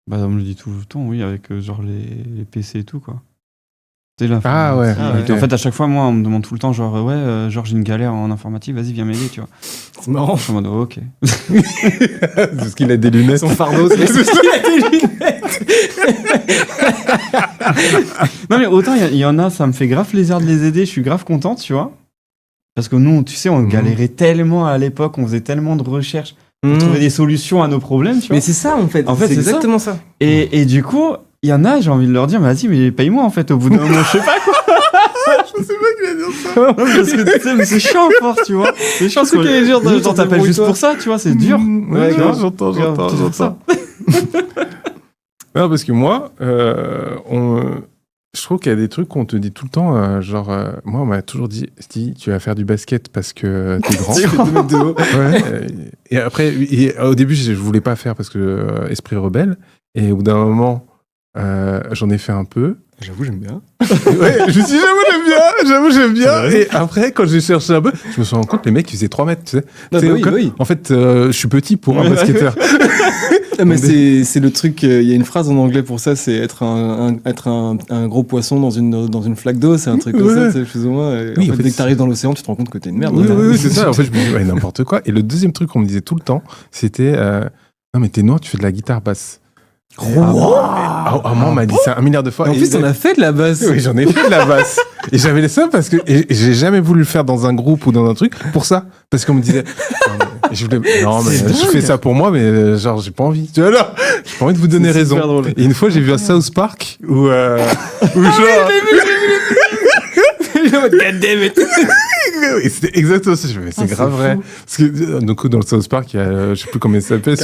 Bah, on me le dit tout le temps, oui, avec genre les PC et tout, quoi. Ouais. En fait, à chaque fois, moi, on me demande tout le temps, genre, genre, j'ai une galère en informatique, vas-y, viens m'aider, tu vois. C'est marrant. Je suis en mode, ok. C'est parce qu'il a des lunettes. Son fardeau, c'est parce qu'il a des lunettes. Non, mais autant, il y en a, ça me fait grave plaisir de les aider, je suis grave content, tu vois. Parce que nous, tu sais, on galérait tellement à l'époque, on faisait tellement de recherches pour trouver des solutions à nos problèmes, tu vois. Mais c'est ça, en fait. C'est exactement ça. Et du coup, il y en a, j'ai envie de leur dire, mais vas-y, mais paye-moi, en fait, au bout d'un moment, je sais pas, quoi. Je sais pas qu'il va dire ça. Parce que tu sais, mais c'est chiant, force, tu vois. C'est chiant, parce que genre t'appelles juste pour ça, tu vois, c'est dur. Ouais, j'entends. Non, parce que moi, je trouve qu'il y a des trucs qu'on te dit tout le temps, moi, on m'a toujours dit, tu vas faire du basket parce que t'es grand. Et après, au début, je voulais pas faire parce que esprit rebelle. Et au bout d'un moment, j'en ai fait un peu. J'avoue, j'aime bien. Ouais, je me suis dit, j'avoue, j'aime bien. Et après, quand j'ai cherché un peu, je me suis rendu compte que les mecs, ils faisaient 3 mètres, tu sais. Oui. En fait, je suis petit pour un basketteur. Mais c'est le truc, il y a une phrase en anglais pour ça, c'est être un gros poisson dans une flaque d'eau, c'est un truc comme ça, c'est plus ou moins. En fait, dès que t'arrives dans l'océan, tu te rends compte que t'es une merde. Oui, c'est ça. En fait, je me dis, ouais, n'importe quoi. Et le deuxième truc qu'on me disait tout le temps, c'était, non, mais t'es noir, tu fais de la guitare basse. Moi, on m'a dit ça 1 milliard de fois. En plus, t'en as fait de la basse. Oui, j'en ai fait de la basse. Et j'avais les seins parce que j'ai jamais voulu le faire dans un groupe ou dans un truc pour ça. Parce qu'on me disait, je fais ça pour moi, mais genre, j'ai pas envie. Tu vois, là, j'ai pas envie de vous donner raison. Et une fois, j'ai vu un South Park où genre. God damn it. Et c'était exactement ça. Je me c'est grave vrai. Parce que donc, dans le South Park, il y a, je sais plus comment il s'appelle,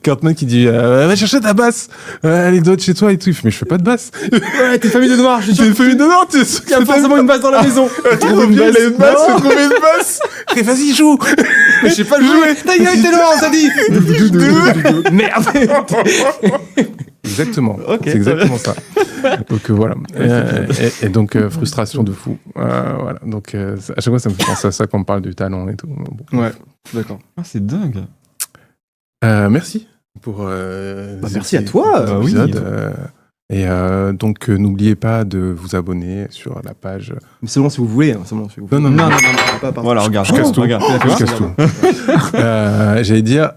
Cartman qui dit va chercher ta basse, elle doit être chez toi et tout. Il fait, mais je fais pas de basse. Ouais, t'es famille de noirs, je suis T'es une famille de noirs, tu il y a forcément une basse dans la maison. trouve une basse. Et vas-y, joue. Mais je sais pas le jouer. Ta gueule, t'es noir, on t'a dit. Merde. Exactement. Ok, c'est exactement ça. Donc voilà. Et donc frustration de fou. Voilà. Donc à chaque fois, ça me fait penser à ça quand on parle du talent et tout. Bon. Ouais, d'accord. Ah, c'est dingue. Merci pour. Merci à toi. Oui. Et donc n'oubliez pas de vous abonner sur la page. Mais seulement si vous voulez. Seulement si vous voulez. Non. Pas par- Voilà, regarde. Je casse tout. Regarde. Je casse tout. J'allais dire,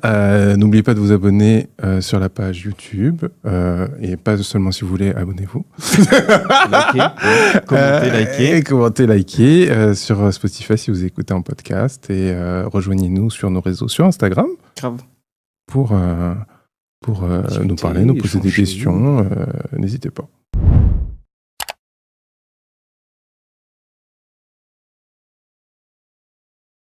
n'oubliez pas de vous abonner sur la page YouTube et pas seulement si vous voulez, abonnez-vous. Commentez, likez. Likez sur Spotify si vous écoutez en podcast et rejoignez-nous sur nos réseaux, sur Instagram Grave. pour nous parler, nous poser des questions. N'hésitez pas.